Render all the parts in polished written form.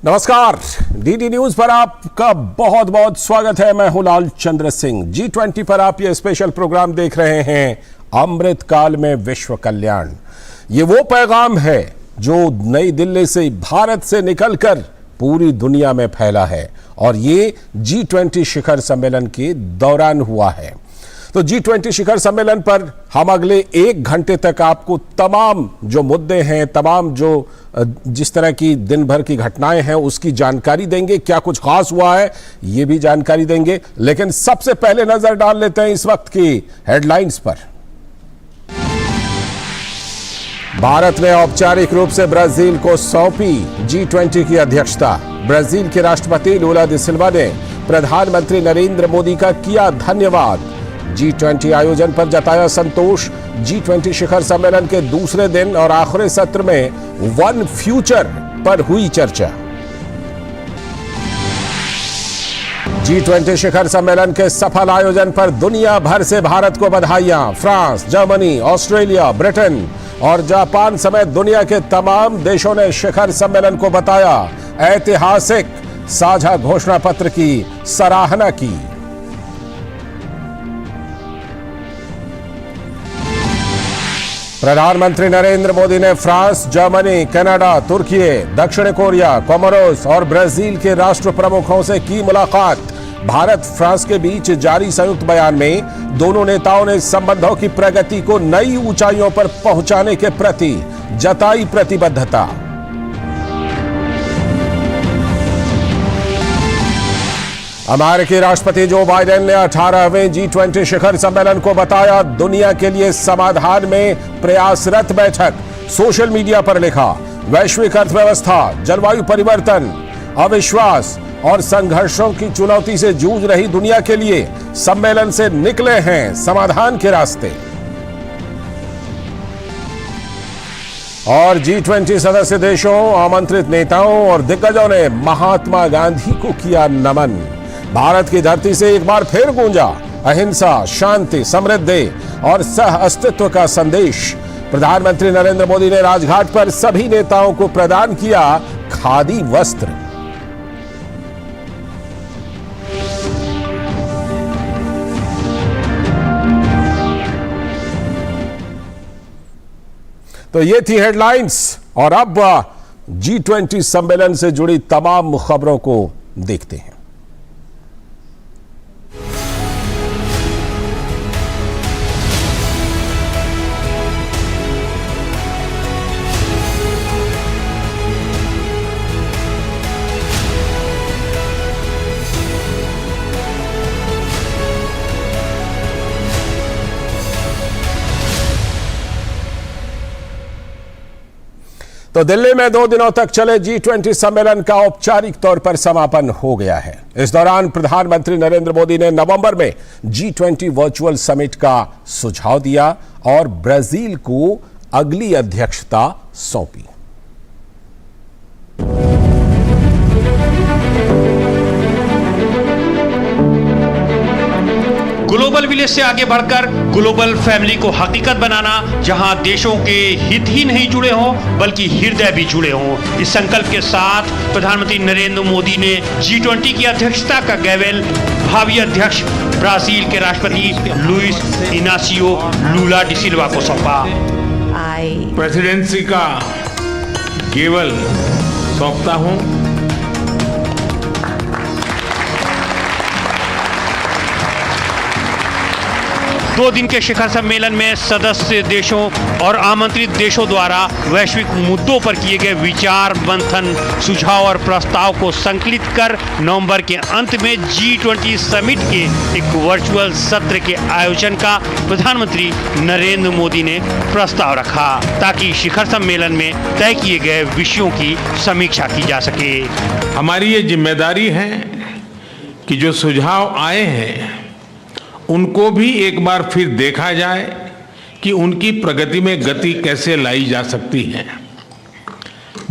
नमस्कार, DD news पर आपका बहुत बहुत स्वागत है। मैं हूं लाल चंद्र सिंह। G20 पर आप ये स्पेशल प्रोग्राम देख रहे हैं, अमृत काल में विश्व कल्याण। ये वो पैगाम है जो नई दिल्ली से, भारत से निकलकर पूरी दुनिया में फैला है और ये G20 शिखर सम्मेलन के दौरान हुआ है। तो G20 शिखर सम्मेलन पर हम अगले 1 घंटे तक आपको तमाम जो मुद्दे हैं, तमाम जो जिस तरह की दिन भर की घटनाएं हैं उसकी जानकारी देंगे। क्या कुछ खास हुआ है ये भी जानकारी देंगे, लेकिन सबसे पहले नजर डाल लेते हैं इस वक्त की हेडलाइंस पर। भारत ने औपचारिक रूप से ब्राजील को सौंपी G20 की अध्यक्षता। ब्राजील के राष्ट्रपति लूला दा सिल्वा ने प्रधानमंत्री नरेंद्र मोदी का किया धन्यवाद। G20 आयोजन पर जताया संतोष। G20 शिखर सम्मेलन के दूसरे दिन और आखिरी सत्र में वन फ्यूचर पर हुई चर्चा। G20 शिखर सम्मेलन के सफल आयोजन पर दुनिया भर से भारत को बधाइयां। फ्रांस, जर्मनी, ऑस्ट्रेलिया, ब्रिटेन और जापान समेत दुनिया के तमाम देशों ने शिखर सम्मेलन को बताया ऐतिहासिक। साझा घोषणा पत्र की सराहना की। प्रधानमंत्री नरेंद्र मोदी ने फ्रांस, जर्मनी, कनाडा, तुर्की, दक्षिण कोरिया, कोमोरोस और ब्राजील के राष्ट्र प्रमुखों से की मुलाकात। भारत फ्रांस के बीच जारी संयुक्त बयान में दोनों नेताओं ने संबंधों की प्रगति को नई ऊंचाइयों पर पहुंचाने के प्रति जताई प्रतिबद्धता। अमेरिकी राष्ट्रपति जो बाइडेन ने 18वें G20 शिखर सम्मेलन को बताया दुनिया के लिए समाधान में प्रयासरत बैठक। सोशल मीडिया पर लिखा, वैश्विक अर्थव्यवस्था, जलवायु परिवर्तन, अविश्वास और संघर्षों की चुनौती से जूझ रही दुनिया के लिए सम्मेलन से निकले हैं समाधान के रास्ते। और G20 सदस्य देशों, आमंत्रित नेताओं और दिग्गजों ने महात्मा गांधी को किया नमन। भारत की धरती से एक बार फिर गूंजा अहिंसा, शांति, समृद्धि और सह अस्तित्व का संदेश। प्रधानमंत्री नरेंद्र मोदी ने राजघाट पर सभी नेताओं को प्रदान किया खादी वस्त्र। तो ये थी हेडलाइंस और अब G20 सम्मेलन से जुड़ी तमाम खबरों को देखते हैं। तो दिल्ली में 2 दिनों तक चले G20 सम्मेलन का औपचारिक तौर पर समापन हो गया है। इस दौरान प्रधानमंत्री नरेंद्र मोदी ने नवंबर में G20 वर्चुअल समिट का सुझाव दिया और ब्राजील को अगली अध्यक्षता सौंपी। ग्लोबल विलेज से आगे बढ़कर ग्लोबल फैमिली को हकीकत बनाना, जहां देशों के हित ही नहीं जुड़े हों बल्कि हृदय भी जुड़े हों। इस संकल्प के साथ प्रधानमंत्री नरेंद्र मोदी ने G20 की अध्यक्षता का गैवेल भावी अध्यक्ष ब्राजील के राष्ट्रपति लुइस इनासियो लूला दा सिल्वा को सौंपा। प्रेसिडेंसी का गैवेल सौंपता हूं। 2 दिन के शिखर सम्मेलन में सदस्य देशों और आमंत्रित देशों द्वारा वैश्विक मुद्दों पर किए गए विचार मंथन, सुझाव और प्रस्ताव को संकलित कर नवंबर के अंत में G20 समिट के एक वर्चुअल सत्र के आयोजन का प्रधानमंत्री नरेंद्र मोदी ने प्रस्ताव रखा, ताकि शिखर सम्मेलन में तय किए गए विषयों की समीक्षा की जा सके। हमारी ये जिम्मेदारी है कि जो सुझाव आए हैं उनको भी एक बार फिर देखा जाए कि उनकी प्रगति में गति कैसे लाई जा सकती है।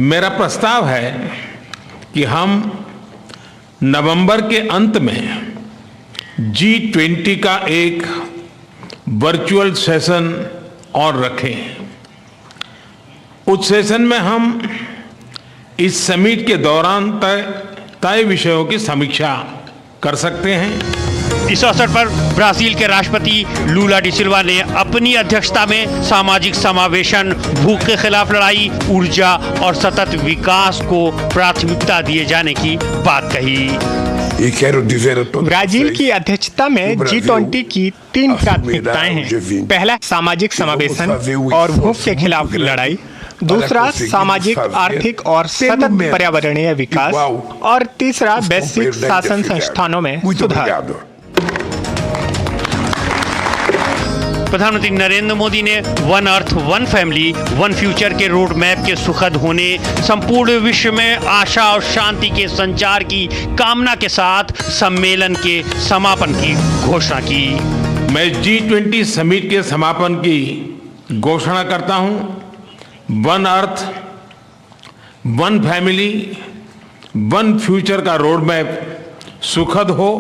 मेरा प्रस्ताव है कि हम नवंबर के अंत में G20 का एक वर्चुअल सेशन और रखें। उस सेशन में हम इस समिट के दौरान तय विषयों की समीक्षा कर सकते हैं। इस अवसर पर ब्राजील के राष्ट्रपति लूला डी सिल्वा ने अपनी अध्यक्षता में सामाजिक समावेशन, भूख के खिलाफ लड़ाई, ऊर्जा और सतत विकास को प्राथमिकता दिए जाने की बात कही। ब्राजील की अध्यक्षता में G20 की 3 प्राथमिकताएं हैं। पहला, सामाजिक समावेशन और भूख के खिलाफ लड़ाई। दूसरा, सामाजिक, आर्थिक और सतत पर्यावरणीय विकास। और तीसरा, वैश्विक शासन संस्थानों में सुधार। प्रधानमंत्री नरेंद्र मोदी ने one earth one family one future के रोड मैप के सुखद होने, संपूर्ण विश्व में आशा और शांति के संचार की कामना के साथ सम्मेलन के समापन की घोषणा की। मैं G20 समिट के समापन की घोषणा करता हूं। One earth one family one future का रोड मैप सुखद हो।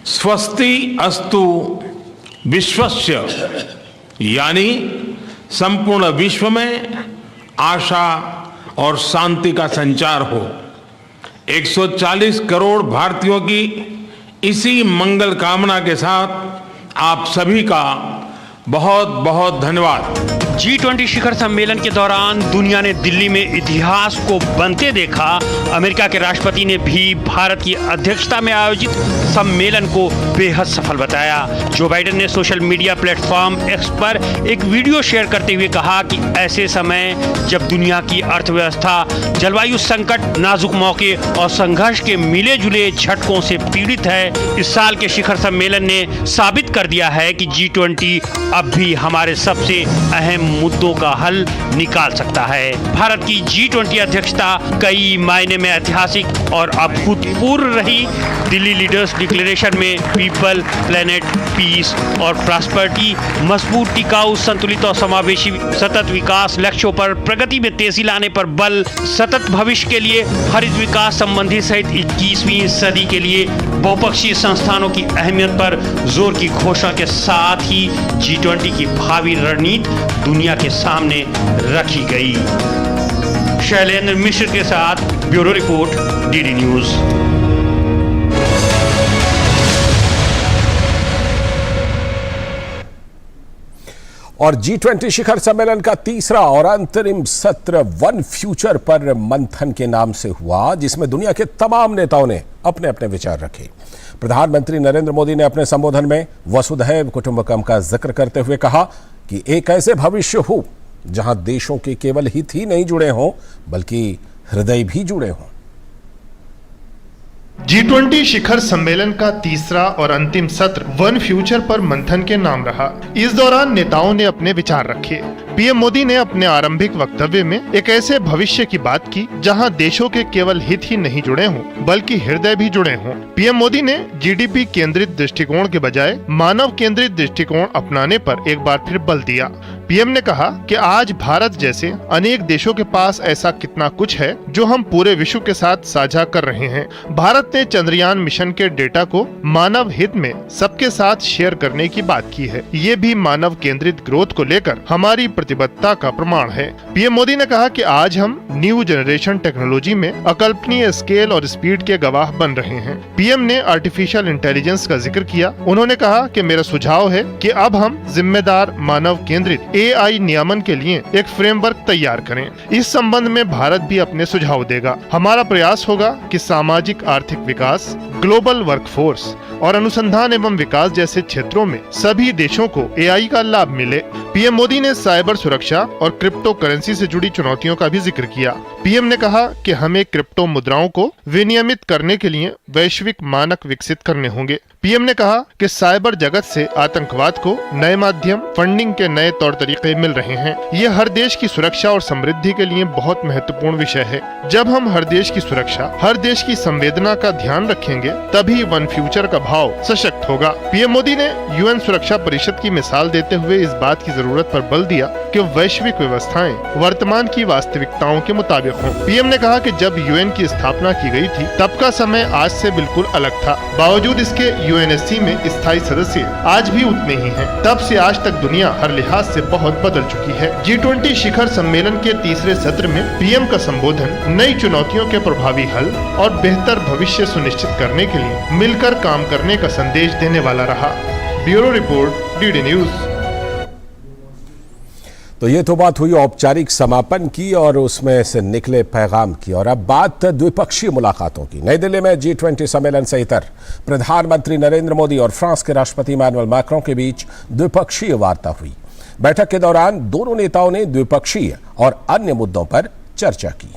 स्वस्ति अस्तु विश्वस्य, यानी संपूर्ण विश्व में आशा और शांति का संचार हो। 140 करोड़ भारतीयों की इसी मंगल कामना के साथ आप सभी का बहुत बहुत धन्यवाद। G20 शिखर सम्मेलन के दौरान दुनिया ने दिल्ली में इतिहास को बनते देखा। अमेरिका के राष्ट्रपति ने भी भारत की अध्यक्षता में आयोजित सम्मेलन को बेहद सफल बताया। जो बाइडेन ने सोशल मीडिया प्लेटफॉर्म X पर एक वीडियो शेयर करते हुए कहा कि ऐसे समय जब दुनिया की अर्थव्यवस्था जलवायु संकट, नाजुक मौके और संघर्ष के मिले जुले झटकों से पीड़ित है, इस साल के शिखर सम्मेलन ने साबित कर दिया है कि G20 अब भी हमारे सबसे अहम मुद्दों का हल निकाल सकता है। भारत की G20 अध्यक्षता कई मायने में ऐतिहासिक और अभूतपूर्व रही। दिल्ली लीडर्स डिक्लेरेशन में पीपल, प्लेनेट, पीस और प्रॉस्पेरिटी, मजबूत, टिकाऊ, संतुलित और समावेशी सतत विकास लक्ष्यों पर प्रगति में तेजी लाने पर बल, सतत भविष्य के लिए हरित विकास संबंधी सहित 21वीं सदी के लिए बहुपक्षीय संस्थानों की अहमियत पर जोर की घोषणा के साथ ही G20 की भावी रणनीति दुनिया के सामने रखी गई। शैलेंद्र मिश्र के साथ ब्यूरो रिपोर्ट, DD न्यूज। और G20 शिखर सम्मेलन का तीसरा और अंतरिम सत्र वन फ्यूचर पर मंथन के नाम से हुआ, जिसमें दुनिया के तमाम नेताओं ने अपने अपने विचार रखे। प्रधानमंत्री नरेंद्र मोदी ने अपने संबोधन में वसुधैव कुटुंबकम का जिक्र करते हुए कहा कि एक ऐसे भविष्य हो जहां देशों के केवल हित ही नहीं जुड़े हों बल्कि हृदय भी जुड़े हों। G20 शिखर सम्मेलन का तीसरा और अंतिम सत्र वन फ्यूचर पर मंथन के नाम रहा। इस दौरान नेताओं ने अपने विचार रखे। पीएम मोदी ने अपने आरंभिक वक्तव्य में एक ऐसे भविष्य की बात की जहां देशों के केवल हित ही नहीं जुड़े हों बल्कि हृदय भी जुड़े हों। पीएम मोदी ने जीडीपी केंद्रित दृष्टिकोण के बजाय मानव केंद्रित दृष्टिकोण अपनाने पर एक बार फिर बल दिया। पीएम ने कहा कि आज भारत जैसे अनेक देशों के पास ऐसा कितना कुछ है जो हम पूरे विश्व के साथ साझा कर रहे हैं। भारत ने चंद्रयान मिशन के डेटा को मानव हित में सबके साथ शेयर करने की बात की है। ये भी मानव केंद्रित ग्रोथ को लेकर हमारी प्रतिबद्धता का प्रमाण है। पीएम मोदी ने कहा कि आज हम न्यू जनरेशन टेक्नोलॉजी में अकल्पनीय स्केल और स्पीड के गवाह बन रहे हैं। पीएम ने आर्टिफिशियल इंटेलिजेंस का जिक्र किया। उन्होंने कहा कि मेरा सुझाव है कि अब हम जिम्मेदार मानव केंद्रित AI नियमन के लिए एक फ्रेमवर्क तैयार करें। इस संबंध में भारत भी अपने सुझाव देगा। हमारा प्रयास होगा कि सामाजिक आर्थिक विकास, ग्लोबल वर्कफोर्स और अनुसंधान एवं विकास जैसे क्षेत्रों में सभी देशों को AI का लाभ मिले। पीएम मोदी ने साइबर सुरक्षा और क्रिप्टो करेंसी से जुड़ी चुनौतियों का भी जिक्र किया। पीएम ने कहा कि हमें क्रिप्टो मुद्राओं को विनियमित करने के लिए वैश्विक मानक विकसित करने होंगे। पीएम ने कहा कि साइबर जगत से आतंकवाद को नए माध्यम, फंडिंग के नए तौर तरीके मिल रहे हैं। ये हर देश की सुरक्षा और समृद्धि के लिए बहुत महत्वपूर्ण विषय है। जब हम हर देश की सुरक्षा, हर देश की संवेदना का ध्यान रखेंगे, तभी वन फ्यूचर का भाव सशक्त होगा। पीएम मोदी ने UN सुरक्षा परिषद की मिसाल देते हुए इस बात की जरूरत पर बल दिया कि वैश्विक व्यवस्थाएं वर्तमान की वास्तविकताओं के मुताबिक हों। पीएम ने कहा कि जब यूएन की स्थापना की गई थी तब का समय आज से बिल्कुल अलग था। बावजूद इसके यूएनएससी में स्थायी सदस्य आज भी उतने ही हैं। तब से आज तक दुनिया हर लिहाज से बहुत बदल चुकी है। G20 शिखर सम्मेलन के तीसरे सत्र में पीएम का संबोधन नई चुनौतियों के प्रभावी हल और बेहतर भविष्य सुनिश्चित करने के लिए मिलकर काम करने का संदेश देने वाला रहा। Bureau report, DD news. तो ये तो बात हुई औपचारिक समापन की और उसमें से निकले पैगाम की। और अब बात द्विपक्षीय मुलाकातों की। नई दिल्ली में G20 सम्मेलन से इतर प्रधानमंत्री नरेंद्र मोदी और फ्रांस के राष्ट्रपति इमैनुअल मैक्रों के बीच द्विपक्षीय वार्ता हुई। बैठक के दौरान दोनों नेताओं ने द्विपक्षीय और अन्य मुद्दों पर चर्चा की।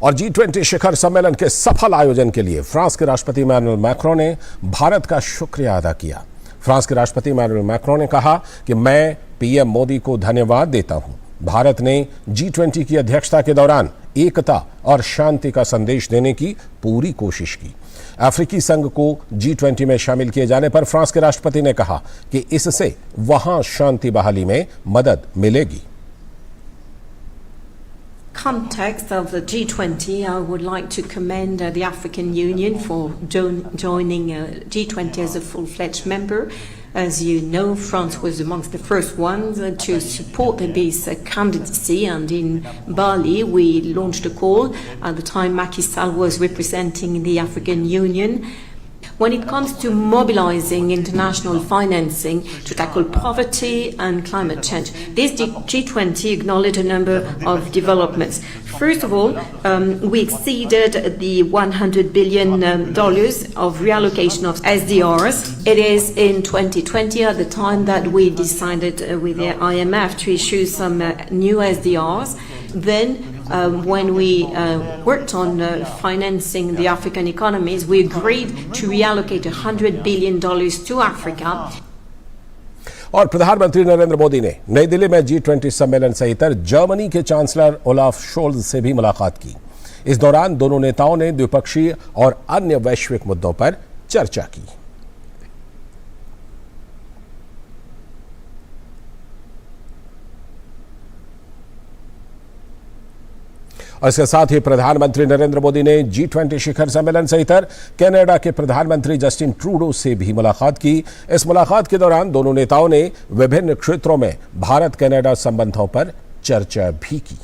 और G20 शिखर सम्मेलन के सफल आयोजन के लिए फ्रांस के राष्ट्रपति इमैनुअल मैक्रों ने भारत का शुक्रिया अदा किया। फ्रांस के राष्ट्रपति इमैनुअल मैक्रों ने कहा कि मैं पीएम मोदी को धन्यवाद देता हूं। भारत ने G20 की अध्यक्षता के दौरान एकता और शांति का संदेश देने की पूरी कोशिश की। अफ्रीकी संघ को G20 में शामिल किए जाने पर फ्रांस के राष्ट्रपति ने कहा कि इससे वहां शांति बहाली में मदद मिलेगी। Context of the G20, I would like to commend the African Union for joining G20 as a full-fledged member. As you know, France was amongst the first ones to support the Aby's candidacy, and in Bali we launched a call. At the time, Macky Sall was representing the African Union. When it comes to mobilizing international financing to tackle poverty and climate change, this G20 acknowledged a number of developments. First of all, we exceeded the $100 billion of reallocation of SDRs. It is in 2020 at the time that we decided with the IMF to issue some new SDRs. Then when we worked on financing the African economies, we agreed to reallocate $100 billion to Africa. और प्रधानमंत्री नरेंद्र मोदी ने नई दिल्ली में G20 सम्मेलन से इतर Germany के chancellor Olaf Scholz से भी मुलाकात की। इस दौरान दोनों नेताओं ने द्विपक्षीय और अन्य वैश्विक मुद्दों पर चर्चा की। और इसके साथ ही प्रधानमंत्री नरेंद्र मोदी ने G20 शिखर सम्मेलन से इतर कनाडा के प्रधानमंत्री जस्टिन ट्रूडो से भी मुलाकात की। इस मुलाकात के दौरान दोनों नेताओं ने विभिन्न क्षेत्रों में भारत कनाडा संबंधों पर चर्चा भी की।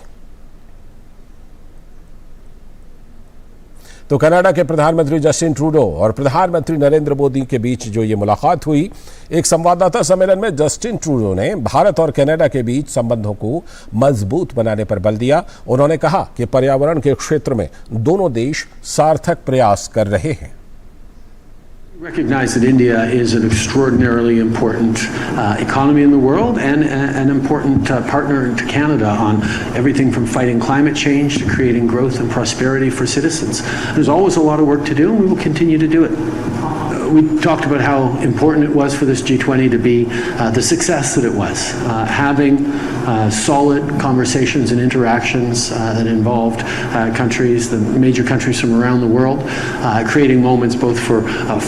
तो कनाडा के प्रधानमंत्री जस्टिन ट्रूडो और प्रधानमंत्री नरेंद्र मोदी के बीच जो ये मुलाकात हुई, एक संवाददाता सम्मेलन में जस्टिन ट्रूडो ने भारत और कनाडा के बीच संबंधों को मजबूत बनाने पर बल दिया। उन्होंने कहा कि पर्यावरण के क्षेत्र में दोनों देश सार्थक प्रयास कर रहे हैं। Recognize that India is an extraordinarily important economy in the world and an important partner to Canada on everything from fighting climate change to creating growth and prosperity for citizens. There's always a lot of work to do, and we will continue to do it. We talked about how important it was for this G20 to be the success that it was, having solid conversations and interactions that involved countries, the major countries from around the world, creating moments both for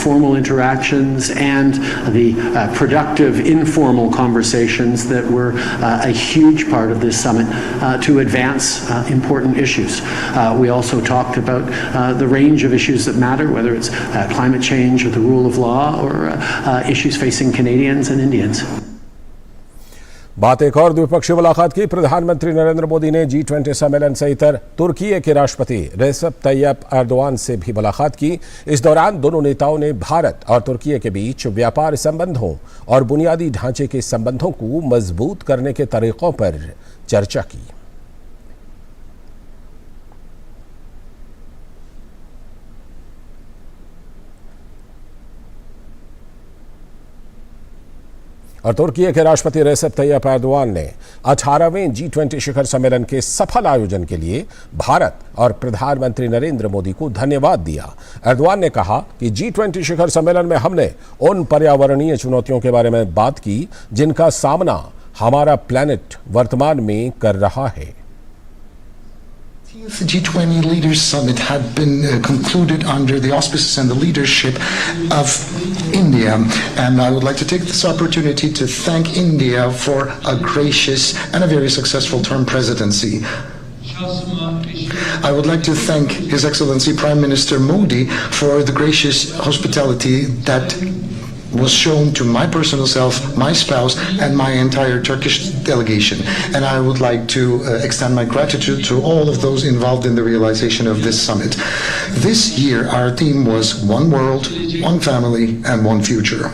formal interactions and the productive informal conversations that were a huge part of this summit to advance important issues. We also talked about the range of issues that matter, whether it's climate change or the rule of law or issues facing Canadians and Indians. बात एक और द्विपक्षीय मुलाकात की। प्रधानमंत्री नरेंद्र मोदी ने G20 सम्मेलन से इतर तुर्की के राष्ट्रपति रेसेप तैयप एर्दोआन से भी मुलाकात की। इस दौरान दोनों नेताओं ने भारत और तुर्की के बीच व्यापार संबंधों और बुनियादी ढांचे के संबंधों को मजबूत करने के तरीकों पर चर्चा की। और तुर्की के राष्ट्रपति रेसेप तैयप एर्दोआन ने 18वें G20 शिखर सम्मेलन के सफल आयोजन के लिए भारत और प्रधानमंत्री नरेंद्र मोदी को धन्यवाद दिया। एर्दोआन ने कहा कि G20 शिखर सम्मेलन में हमने उन पर्यावरणीय चुनौतियों के बारे में बात की जिनका सामना हमारा प्लैनेट वर्तमान में कर रहा है। G20 Leaders Summit had been concluded under the auspices and the leadership of India. And I would like to take this opportunity to thank India for a gracious and a very successful term presidency. I would like to thank His Excellency Prime Minister Modi for the gracious hospitality that was shown to my personal self, my spouse, and my entire Turkish delegation. And I would like to extend my gratitude to all of those involved in the realization of this summit. This year, our theme was One World, One Family, and One Future.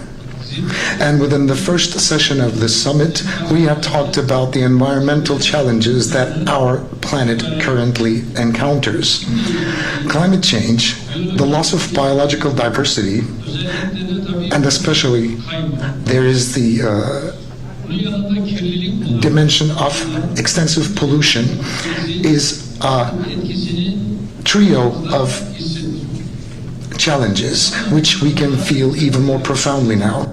And within the first session of this summit, we have talked about the environmental challenges that our planet currently encounters. Climate change, the loss of biological diversity, and especially there is the dimension of extensive pollution is a trio of challenges which we can feel even more profoundly now.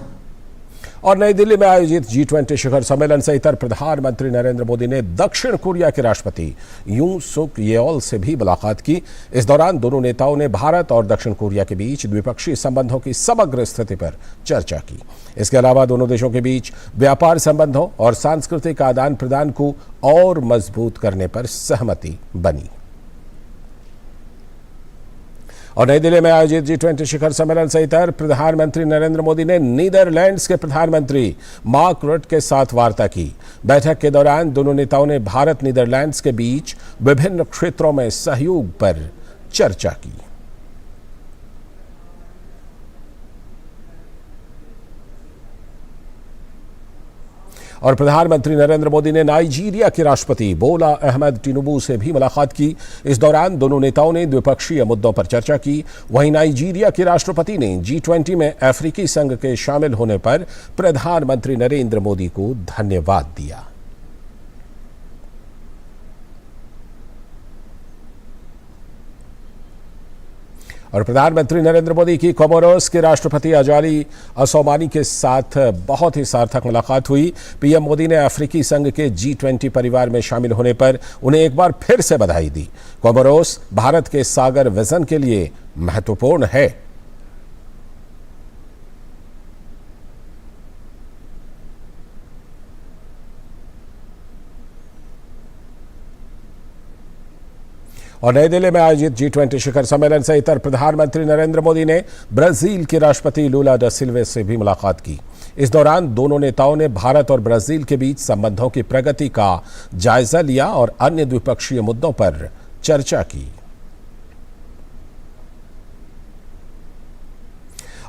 और नई दिल्ली में आयोजित G20 शिखर सम्मेलन से इतर प्रधानमंत्री नरेंद्र मोदी ने दक्षिण कोरिया के राष्ट्रपति यूं सुक येओल से भी मुलाकात की। इस दौरान दोनों नेताओं ने भारत और दक्षिण कोरिया के बीच द्विपक्षीय संबंधों की समग्र स्थिति पर चर्चा की। इसके अलावा दोनों देशों के बीच व्यापार संबंधों और सांस्कृतिक आदान प्रदान को और मजबूत करने पर सहमति बनी। और नई दिल्ली में आयोजित G20 शिखर सम्मेलन से इतर प्रधानमंत्री नरेंद्र मोदी ने नीदरलैंड्स के प्रधानमंत्री मार्क रुट के साथ वार्ता की। बैठक के दौरान दोनों नेताओं ने भारत नीदरलैंड्स के बीच विभिन्न क्षेत्रों में सहयोग पर चर्चा की। और प्रधानमंत्री नरेंद्र मोदी ने नाइजीरिया के राष्ट्रपति बोला अहमद टिनुबू से भी मुलाकात की। इस दौरान दोनों नेताओं ने द्विपक्षीय मुद्दों पर चर्चा की। वहीं नाइजीरिया के राष्ट्रपति ने G20 में अफ्रीकी संघ के शामिल होने पर प्रधानमंत्री नरेंद्र मोदी को धन्यवाद दिया। और प्रधानमंत्री नरेंद्र मोदी की कोमोरोस के राष्ट्रपति अजाली असोमानी के साथ बहुत ही सार्थक मुलाकात हुई। पीएम मोदी ने अफ्रीकी संघ के G20 परिवार में शामिल होने पर उन्हें एक बार फिर से बधाई दी। कोमोरोस भारत के सागर विजन के लिए महत्वपूर्ण है। और नई दिल्ली में आयोजित G20 शिखर सम्मेलन से इतर प्रधानमंत्री नरेंद्र मोदी ने ब्राजील के राष्ट्रपति लूला डा सिल्वा से भी मुलाकात की। इस दौरान दोनों नेताओं ने भारत और ब्राजील के बीच संबंधों की प्रगति का जायजा लिया और अन्य द्विपक्षीय मुद्दों पर चर्चा की।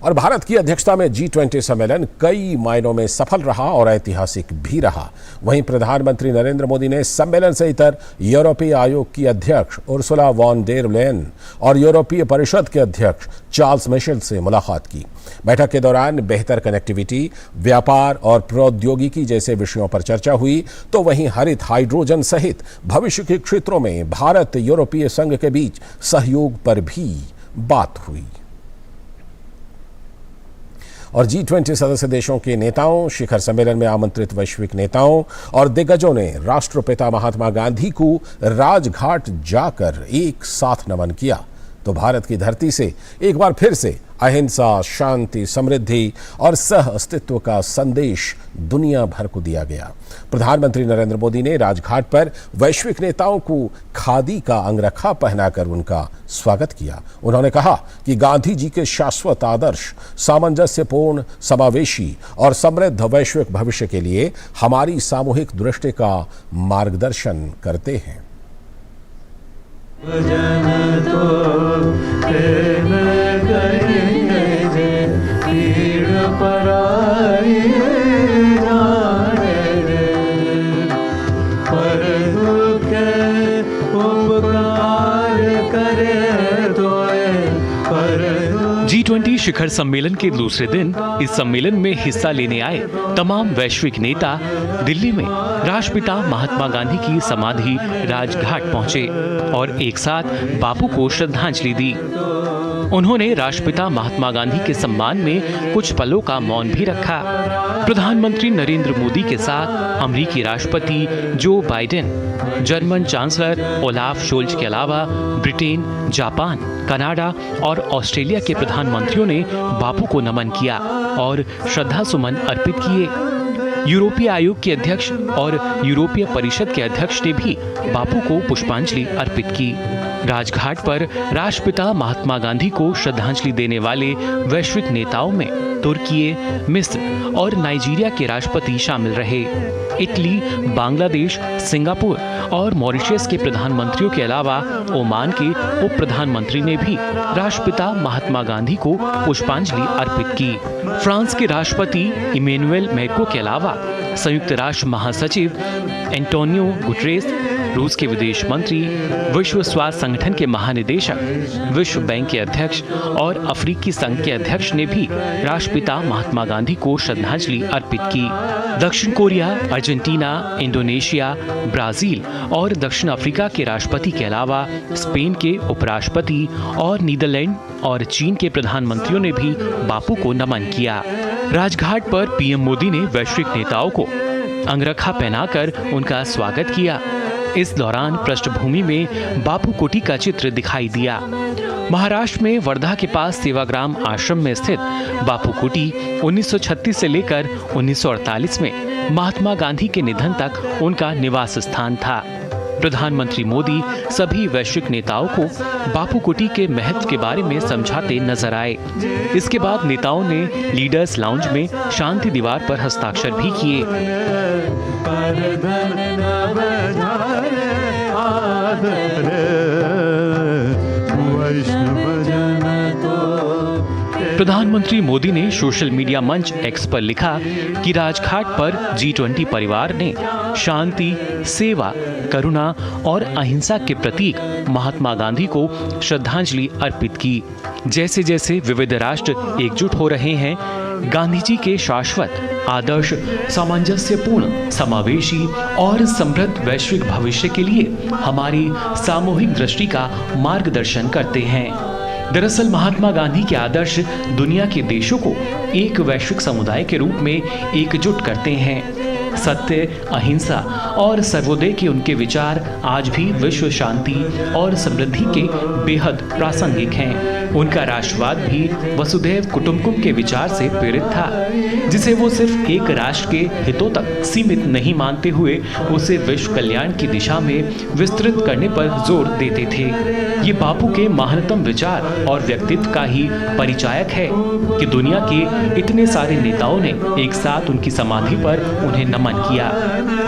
और भारत की अध्यक्षता में G20 सम्मेलन कई मायनों में सफल रहा और ऐतिहासिक भी रहा। वहीं प्रधानमंत्री नरेंद्र मोदी ने सम्मेलन से इतर यूरोपीय आयोग की अध्यक्ष उर्सुला वॉन डेर लेयन और यूरोपीय परिषद के अध्यक्ष चार्ल्स मिशेल से मुलाकात की। बैठक के दौरान बेहतर कनेक्टिविटी, व्यापार और प्रौद्योगिकी जैसे विषयों पर चर्चा हुई, तो वहीं हरित हाइड्रोजन सहित भविष्य के क्षेत्रों में भारत यूरोपीय संघ के बीच सहयोग पर भी बात हुई। और G20 सदस्य देशों के नेताओं, शिखर सम्मेलन में आमंत्रित वैश्विक नेताओं और दिग्गजों ने राष्ट्रपिता महात्मा गांधी को राजघाट जाकर एक साथ नमन किया। तो भारत की धरती से एक बार फिर से अहिंसा, शांति, समृद्धि और सह अस्तित्व का संदेश दुनिया भर को दिया गया। प्रधानमंत्री नरेंद्र मोदी ने राजघाट पर वैश्विक नेताओं को खादी का अंगरखा पहनाकर उनका स्वागत किया। उन्होंने कहा कि गांधी जी के शाश्वत आदर्श सामंजस्यपूर्ण, समावेशी और समृद्ध वैश्विक भविष्य के लिए हमारी सामूहिक दृष्टि का मार्गदर्शन करते हैं। G20 शिखर सम्मेलन के दूसरे दिन इस सम्मेलन में हिस्सा लेने आए तमाम वैश्विक नेता दिल्ली में राष्ट्रपिता महात्मा गांधी की समाधि राजघाट पहुंचे और एक साथ बापू को श्रद्धांजलि दी। उन्होंने राष्ट्रपिता महात्मा गांधी के सम्मान में कुछ पलों का मौन भी रखा। प्रधानमंत्री नरेंद्र मोदी के साथ अमेरिकी राष्ट्रपति Joe Biden, German chancellor Olaf Scholz के अलावा ब्रिटेन, जापान, कनाडा और ऑस्ट्रेलिया के प्रधानमंत्रियों ने बापू को नमन किया और श्रद्धा सुमन अर्पित किए। यूरोपीय आयोग के अध्यक्ष और यूरोपीय परिषद के अध्यक्ष ने भी बापू को पुष्पांजलि अर्पित की। राजघाट पर राष्ट्रपिता महात्मा गांधी को श्रद्धांजलि देने वाले वैश्विक नेताओं में तुर्की, मिस्र और नाइजीरिया के राष्ट्रपति शामिल रहे। इटली, बांग्लादेश, सिंगापुर और मॉरिशस के प्रधानमंत्रियों के अलावा ओमान के उप प्रधानमंत्री ने भी राष्ट्रपिता महात्मा गांधी को पुष्पांजलि अर्पित की। फ्रांस के राष्ट्रपति इमैनुएल मैक्रों के अलावा संयुक्त राष्ट्र महासचिव एंटोनियो गुटेरेस, रूस के विदेश मंत्री, विश्व स्वास्थ्य संगठन के महानिदेशक, विश्व बैंक के अध्यक्ष और अफ्रीकी संघ के अध्यक्ष ने भी राष्ट्रपिता महात्मा गांधी को श्रद्धांजलि अर्पित की। दक्षिण कोरिया, अर्जेंटीना, इंडोनेशिया, ब्राजील और दक्षिण अफ्रीका के राष्ट्रपति के अलावा स्पेन के उपराष्ट्रपति और नीदरलैंड और चीन के प्रधानमंत्रियों ने भी बापू को नमन किया। राजघाट पर पीएम मोदी ने वैश्विक नेताओं को अंगरखा पहनाकर उनका स्वागत किया। इस दौरान पृष्ठभूमि में बापू कुटी का चित्र दिखाई दिया। महाराष्ट्र में वर्धा के पास सेवाग्राम आश्रम में स्थित बापू कुटी 1936 से लेकर 1948 में महात्मा गांधी के निधन तक उनका निवास स्थान था। प्रधानमंत्री मोदी सभी वैश्विक नेताओं को बापू कुटी के महत्व के बारे में समझाते नजर आए। इसके बाद नेताओं ने लीडर्स लाउंज में शांति दीवार पर हस्ताक्षर भी किए। प्रधानमंत्री मोदी ने सोशल मीडिया मंच एक्स पर लिखा कि राजघाट पर G20 परिवार ने शांति, सेवा, करुणा और अहिंसा के प्रतीक महात्मा गांधी को श्रद्धांजलि अर्पित की। जैसे जैसे विविध राष्ट्र एकजुट हो रहे हैं, गांधी जी के शाश्वत आदर्श सामंजस्यपूर्ण, समावेशी और समृद्ध वैश्विक भविष्य के लिए हमारी सामूहिक दृष्टि का मार्गदर्शन करते हैं। दरअसल महात्मा गांधी के आदर्श दुनिया के देशों को एक वैश्विक समुदाय के रूप में एकजुट करते हैं। सत्य, अहिंसा और सर्वोदय के उनके विचार आज भी विश्व शांति और समृद्धि के बेहद प्रासंगिक हैं। उनका राष्ट्रवाद भी वसुधैव कुटुंबकम के विचार से प्रेरित था, जिसे वो सिर्फ एक राष्ट्र के हितों तक सीमित नहीं मानते हुए उसे विश्व कल्याण की दिशा में विस्तृत करने पर जोर देते थे। ये बापू के महानतम विचार और व्यक्तित्व का ही परिचायक है कि दुनिया के इतने सारे नेताओं ने एक साथ उनकी समाधि पर उन्हें नमन किया।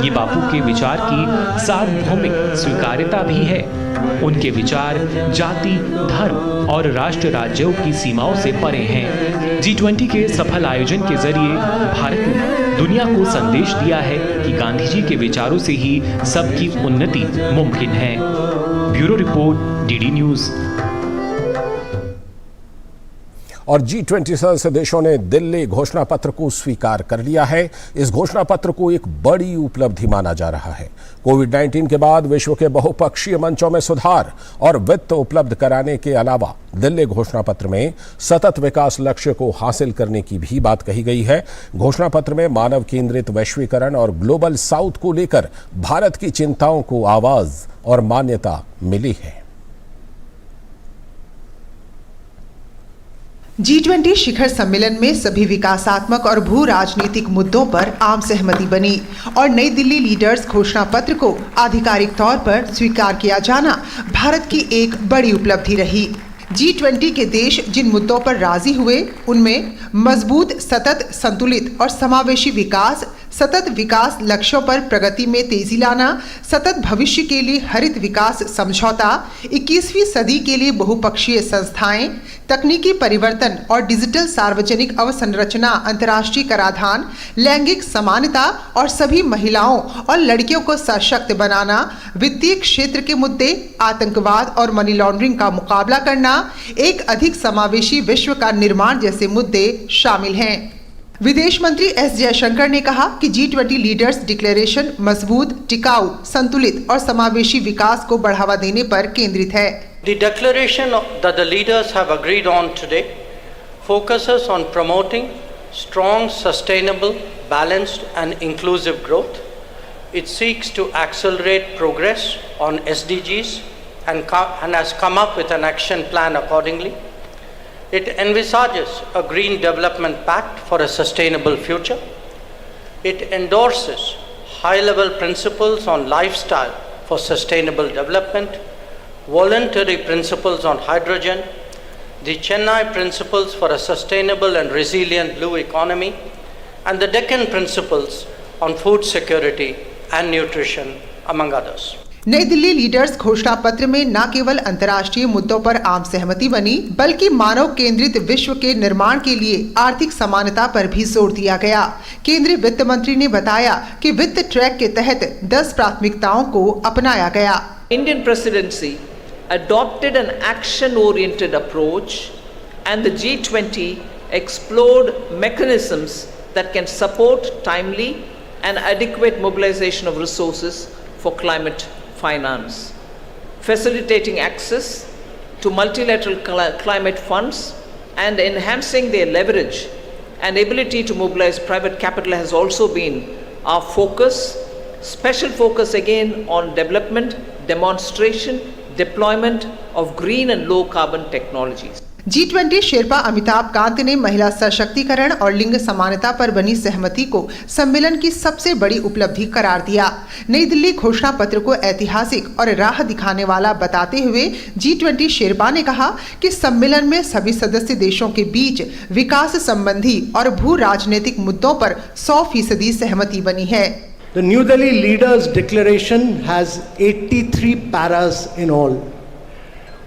ये बापू के विचार की सार्वभौमिक स्वीकार्यता भी है। उनके विचार जाति, धर्म और राष्ट्र राज्यों की सीमाओं से परे हैं। G20 के सफल आयोजन के जरिए भारत ने दुनिया को संदेश दिया है कि गांधी जी के विचारों से ही सबकी उन्नति मुमकिन है। Bureau report, DD news. और G20 सदस्य देशों ने दिल्ली घोषणा पत्र को स्वीकार कर लिया है। इस घोषणा पत्र को एक बड़ी उपलब्धि माना जा रहा है। कोविड-19 के बाद विश्व के बहुपक्षीय मंचों में सुधार और वित्त उपलब्ध कराने के अलावा दिल्ली घोषणा पत्र में सतत विकास लक्ष्य को हासिल करने की भी बात कही गई है। घोषणा पत्र में मानव केंद्रित वैश्वीकरण और ग्लोबल साउथ को लेकर भारत की चिंताओं को आवाज और मान्यता मिली है। G20 शिखर सम्मेलन में सभी विकासात्मक और भू राजनीतिक मुद्दों पर आम सहमति बनी और नई दिल्ली लीडर्स घोषणा पत्र को आधिकारिक तौर पर स्वीकार किया जाना भारत की एक बड़ी उपलब्धि रही। G20 के देश जिन मुद्दों पर राजी हुए उनमें मजबूत, सतत, संतुलित और समावेशी विकास, सतत विकास लक्ष्यों पर प्रगति में तेजी लाना, सतत भविष्य के लिए हरित विकास समझौता, 21वीं सदी के लिए बहुपक्षीय संस्थाएं, तकनीकी परिवर्तन और डिजिटल सार्वजनिक अवसंरचना, अंतर्राष्ट्रीय कराधान, लैंगिक समानता और सभी महिलाओं और लड़कियों को सशक्त बनाना, वित्तीय क्षेत्र के मुद्दे, आतंकवाद और मनी लॉन्ड्रिंग का मुकाबला करना, एक अधिक समावेशी विश्व का निर्माण जैसे मुद्दे शामिल हैं। विदेश मंत्री एस जयशंकर ने कहा कि G20 लीडर्स डिक्लेरेशन मजबूत, टिकाऊ, संतुलित और समावेशी विकास को बढ़ावा देने पर केंद्रित है। The declaration that the leaders have agreed on today focuses on promoting strong, sustainable, balanced and inclusive growth. It seeks to accelerate progress on SDGs and has come up with an action plan accordingly. It envisages a green development pact for a sustainable future. It endorses high-level principles on lifestyle for sustainable development, voluntary principles on hydrogen, the Chennai principles for a sustainable and resilient blue economy, and the Deccan principles on food security and nutrition, among others. नई Delhi leaders घोषणा पत्र में न केवल अंतर्राष्ट्रीय मुद्दों पर आम सहमति बनी, बल्कि मानव केंद्रित विश्व के निर्माण के लिए आर्थिक समानता पर भी जोर दिया गया। केंद्रीय वित्त मंत्री ने बताया कि वित्त ट्रैक के तहत 10 प्राथमिकताओं को अपनाया गया। Indian presidency adopted an action-oriented approach, and the G20 explored mechanisms that can support timely and adequate mobilization of resources for climate finance, facilitating access to multilateral climate funds and enhancing their leverage and ability to mobilize private capital has also been our focus. Special focus again on development, demonstration, deployment of green and low carbon technologies. G20 Sherpa Amitabh Kant ने महिला सशक्तिकरण और लिंग समानता पर बनी सहमति को सम्मेलन की सबसे बड़ी उपलब्धि करार दिया। नई दिल्ली घोषणा पत्र को ऐतिहासिक और राह दिखाने वाला बताते हुए G20 शेरपा ने कहा कि सम्मेलन में सभी सदस्य देशों के बीच विकास संबंधी और भू राजनीतिक मुद्दों पर 100% सहमति बनी है। The New Delhi Leaders Declaration has 83 paras in all.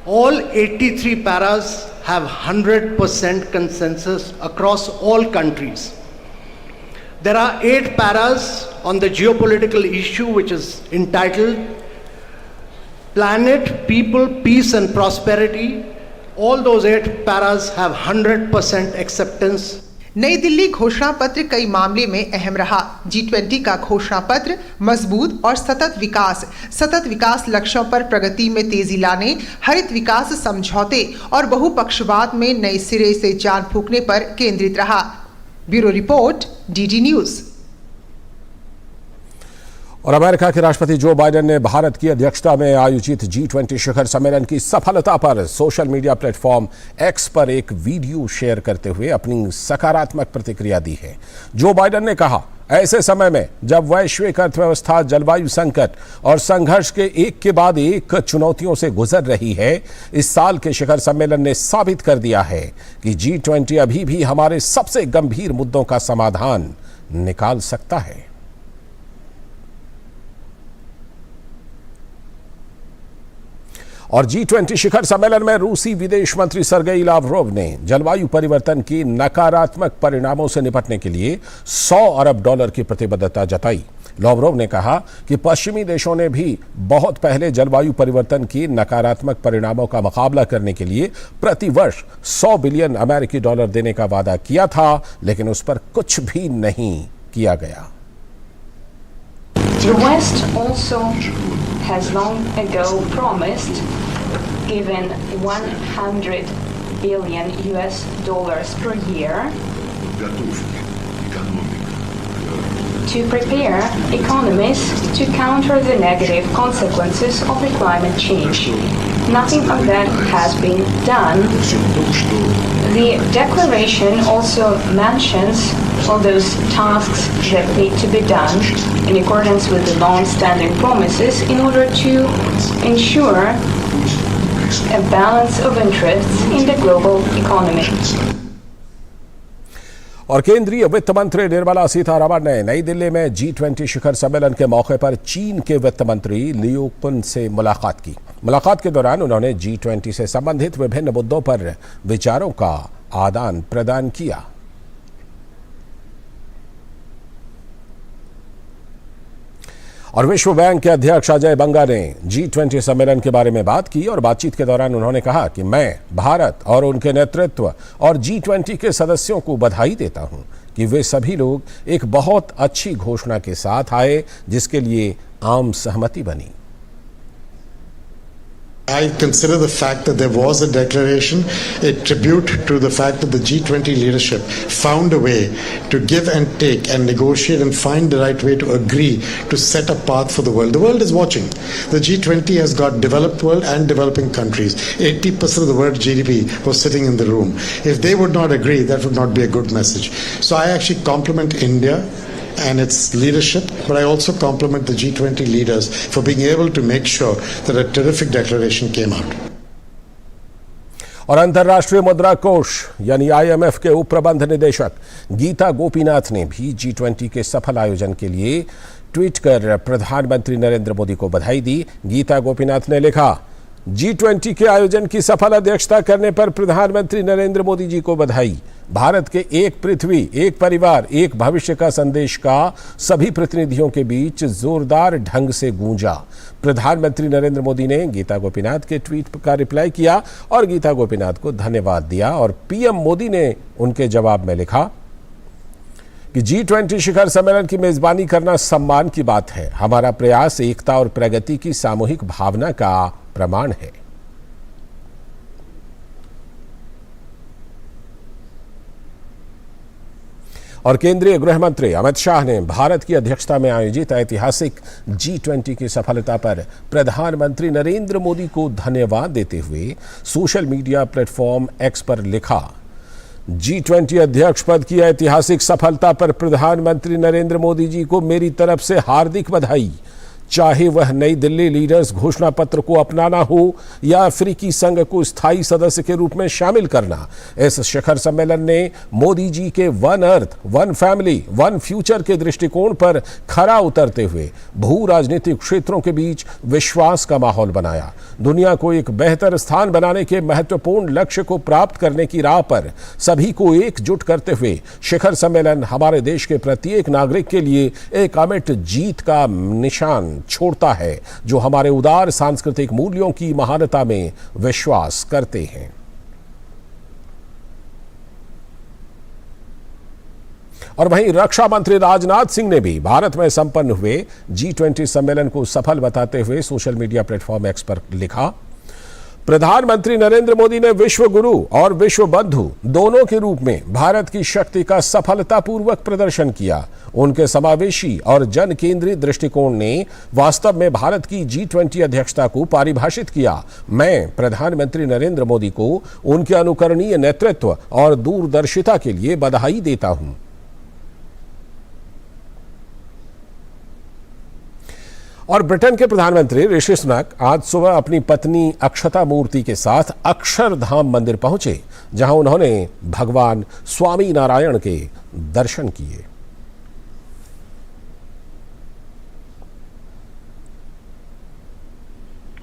All 83 paras have 100% consensus across all countries. There are 8 paras on the geopolitical issue which is entitled Planet, People, Peace and Prosperity. All those 8 paras have 100% acceptance. नई दिल्ली घोषणा पत्र कई मामले में अहम रहा। G20 का घोषणा पत्र मजबूत और सतत विकास लक्ष्यों पर प्रगति में तेजी लाने, हरित विकास समझौते और बहुपक्षवाद में नए सिरे से जान फूंकने पर केंद्रित रहा। Bureau report, DD news. और अमेरिका के राष्ट्रपति जो बाइडेन ने भारत की अध्यक्षता में आयोजित G20 शिखर सम्मेलन की सफलता पर सोशल मीडिया प्लेटफॉर्म X पर एक वीडियो शेयर करते हुए अपनी सकारात्मक प्रतिक्रिया दी है। जो बाइडेन ने कहा, ऐसे समय में जब वैश्विक अर्थव्यवस्था जलवायु संकट और संघर्ष के एक के बाद एक चुनौतियों से गुजर रही है, इस साल के शिखर सम्मेलन ने साबित कर दिया है कि G20 अभी भी हमारे सबसे गंभीर मुद्दों का समाधान निकाल सकता है। और G20 शिखर सम्मेलन में रूसी विदेश मंत्री सर्गेई लावरोव ने जलवायु परिवर्तन की नकारात्मक परिणामों से निपटने के लिए $100 अरब की प्रतिबद्धता जताई। लावरोव ने कहा कि पश्चिमी देशों ने भी बहुत पहले जलवायु परिवर्तन की नकारात्मक परिणामों का मुकाबला करने के लिए प्रति वर्ष $100 बिलियन अमेरिकी डॉलर देने का वादा किया था, लेकिन उस पर कुछ भी नहीं किया गया। The West also has long ago promised giving $100 billion per year to prepare economies to counter the negative consequences of the climate change. Nothing of that has been done. The declaration also mentions all those tasks that need to be done in accordance with the long-standing promises in order to ensure a balance of interests in the global economy. और केंद्रीय वित्त मंत्री निर्मला सीतारमण ने नई दिल्ली में G20 शिखर सम्मेलन के मौके पर चीन के वित्त मंत्री लियू कुन से मुलाकात की। मुलाकात के दौरान उन्होंने G20 से संबंधित विभिन्न मुद्दों पर विचारों का आदान प्रदान किया। और विश्व बैंक के अध्यक्ष अजय बंगा ने G20 सम्मेलन के बारे में बात की और बातचीत के दौरान उन्होंने कहा कि मैं भारत और उनके नेतृत्व और G20 के सदस्यों को बधाई देता हूं कि वे सभी लोग एक बहुत अच्छी घोषणा के साथ आए जिसके लिए आम सहमति बनी। I consider the fact that there was a declaration a tribute to the fact that the G20 leadership found a way to give and take and negotiate and find the right way to agree to set a path for the world. The world is watching. The G20 has got developed world and developing countries. 80% of the world GDP was sitting in the room. If they would not agree, that would not be a good message. So I actually compliment India and its leadership, but I also compliment the G20 leaders for being able to make sure that a terrific declaration came out. और अंतर्राष्ट्रीय मुद्रा कोष यानी IMF के उप प्रबंध निदेशक गीता गोपीनाथ ने भी G20 के सफल आयोजन के लिए ट्वीट कर प्रधानमंत्री नरेंद्र मोदी को बधाई दी। गीता गोपीनाथ ने लिखा, G20 के आयोजन की सफल अध्यक्षता करने पर प्रधानमंत्री नरेंद्र मोदी जी को बधाई। भारत के एक पृथ्वी, एक परिवार, एक भविष्य का संदेश का सभी प्रतिनिधियों के बीच जोरदार ढंग से गूंजा। प्रधानमंत्री नरेंद्र मोदी ने गीता गोपीनाथ के ट्वीट का रिप्लाई किया और गीता गोपीनाथ को धन्यवाद दिया और पीएम मोदी ने उनके जवाब में लिखा कि G20 शिखर सम्मेलन की मेजबानी करना सम्मान की बात है। हमारा प्रयास एकता और प्रगति की सामूहिक भावना का प्रमाण है। और केंद्रीय गृह मंत्री अमित शाह ने भारत की अध्यक्षता में आयोजित ऐतिहासिक G20 की सफलता पर प्रधानमंत्री नरेंद्र मोदी को धन्यवाद देते हुए सोशल मीडिया प्लेटफॉर्म X पर लिखा, G20 अध्यक्ष पद की ऐतिहासिक सफलता पर प्रधानमंत्री नरेंद्र मोदी जी को मेरी तरफ से हार्दिक बधाई। चाहे वह नई दिल्ली लीडर्स घोषणा पत्र को अपनाना हो या अफ्रीकी संघ को स्थायी सदस्य के रूप में शामिल करना, इस शिखर सम्मेलन ने मोदी जी के one earth, one family, one future के दृष्टिकोण पर खरा उतरते हुए भू राजनीतिक क्षेत्रों के बीच विश्वास का माहौल बनाया। दुनिया को एक बेहतर स्थान बनाने के महत्वपूर्ण लक्ष्य को प्राप्त करने की राह पर सभी को एकजुट करते हुए शिखर सम्मेलन हमारे देश के प्रत्येक नागरिक के लिए एक अमिट जीत का निशान छोड़ता है, जो हमारे उदार सांस्कृतिक मूल्यों की महानता में विश्वास करते हैं। और वहीं रक्षा मंत्री राजनाथ सिंह ने भी भारत में संपन्न हुए G20 सम्मेलन को सफल बताते हुए सोशल मीडिया प्लेटफॉर्म X पर लिखा, प्रधानमंत्री नरेंद्र मोदी ने विश्व गुरु और विश्व बंधु दोनों के रूप में भारत की शक्ति का सफलतापूर्वक प्रदर्शन किया। उनके समावेशी और जन केंद्रित दृष्टिकोण ने वास्तव में भारत की G20 अध्यक्षता को परिभाषित किया। मैं प्रधानमंत्री नरेंद्र मोदी को उनके अनुकरणीय नेतृत्व और दूरदर्शिता के लिए बधाई देता हूं। और ब्रिटेन के प्रधानमंत्री ऋषि सुनक आज सुबह अपनी पत्नी अक्षता मूर्ति के साथ अक्षरधाम मंदिर पहुंचे, जहां उन्होंने भगवान स्वामी नारायण के दर्शन किए।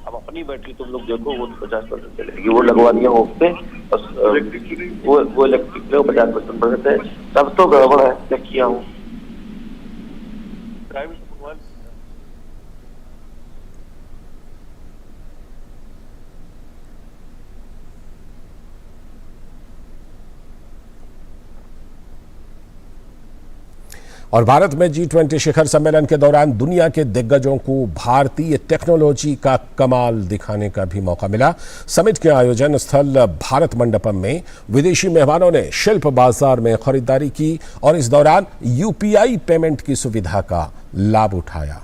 अब अपनी बैटरी तुम लोग देखो, वो 50% चलेगी, वो लगवा दिया होप पे, बस वो इलेक्ट्रिक 50% है। तब तो गड़बड़ है, क्या किया हूँ। और भारत में G20 शिखर सम्मेलन के दौरान दुनिया के दिग्गजों को भारतीय टेक्नोलॉजी का कमाल दिखाने का भी मौका मिला। समिट के आयोजन स्थल भारत मंडपम में विदेशी मेहमानों ने शिल्प बाजार में खरीदारी की और इस दौरान UPI पेमेंट की सुविधा का लाभ उठाया।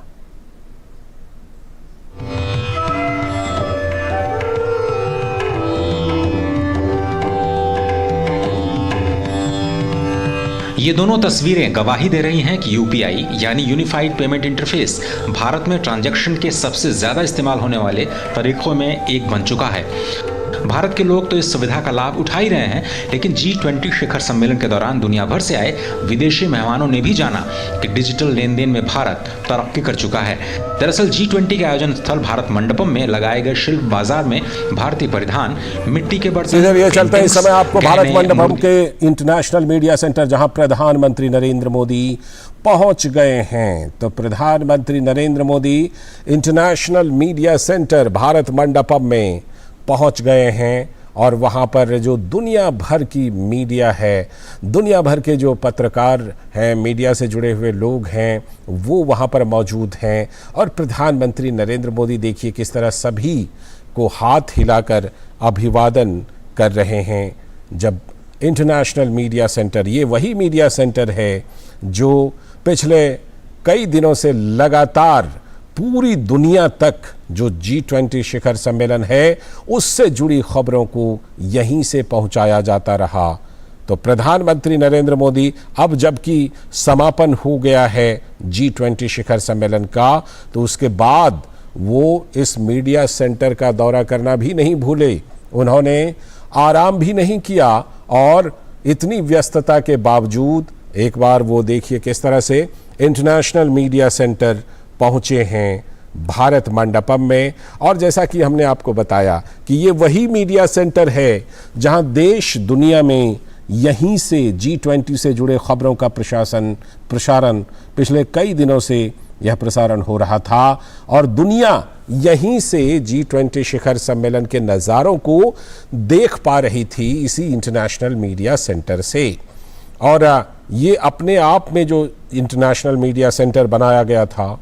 ये दोनों तस्वीरें गवाही दे रही हैं कि यूपीआई यानी यूनिफाइड पेमेंट इंटरफेस भारत में ट्रांजैक्शन के सबसे ज्यादा इस्तेमाल होने वाले तरीकों में एक बन चुका है। भारत के लोग तो इस सुविधा का लाभ उठा ही रहे हैं, लेकिन G20 शिखर सम्मेलन के दौरान दुनिया भर से आए विदेशी मेहमानों ने भी जाना कि डिजिटल लेन देन में भारत तरक्की कर चुका है। दरअसल G20 के आयोजन स्थल भारत मंडपम में लगाए गए शिल्प बाजार में भारतीय परिधान, मिट्टी के बर्तन, ये चलते इस समय आपको भारत मंडपम के इंटरनेशनल मीडिया सेंटर, जहां प्रधानमंत्री नरेंद्र मोदी पहुंच गए हैं। तो प्रधानमंत्री Narendra Modi international media centre Bharat Mandapam में पहुंच गए हैं और वहां पर जो दुनिया भर की मीडिया है, दुनिया भर के जो पत्रकार हैं, मीडिया से जुड़े हुए लोग हैं, वो वहां पर मौजूद हैं। और प्रधानमंत्री नरेंद्र मोदी देखिए किस तरह सभी को हाथ हिलाकर अभिवादन कर रहे हैं। जब इंटरनेशनल मीडिया सेंटर, ये वही मीडिया सेंटर है जो पिछले कई दिनों से लगातार पूरी दुनिया तक जो G20 शिखर सम्मेलन है उससे जुड़ी खबरों को यहीं से पहुंचाया जाता रहा। तो प्रधानमंत्री नरेंद्र मोदी अब जबकि समापन हो गया है G20 शिखर सम्मेलन का, तो उसके बाद वो इस मीडिया सेंटर का दौरा करना भी नहीं भूले। उन्होंने आराम भी नहीं किया और इतनी व्यस्तता के बावजूद एक बार वो देखिए किस तरह से इंटरनेशनल मीडिया सेंटर पहुंचे हैं भारत मंडपम में। और जैसा कि हमने आपको बताया कि ये वही मीडिया सेंटर है जहां देश दुनिया में यहीं से G20 से जुड़े खबरों का प्रसारण पिछले कई दिनों से यह प्रसारण हो रहा था और दुनिया यहीं से G20 शिखर सम्मेलन के नज़ारों को देख पा रही थी इसी इंटरनेशनल मीडिया सेंटर से। और ये अपने आप में जो इंटरनेशनल मीडिया सेंटर बनाया गया था,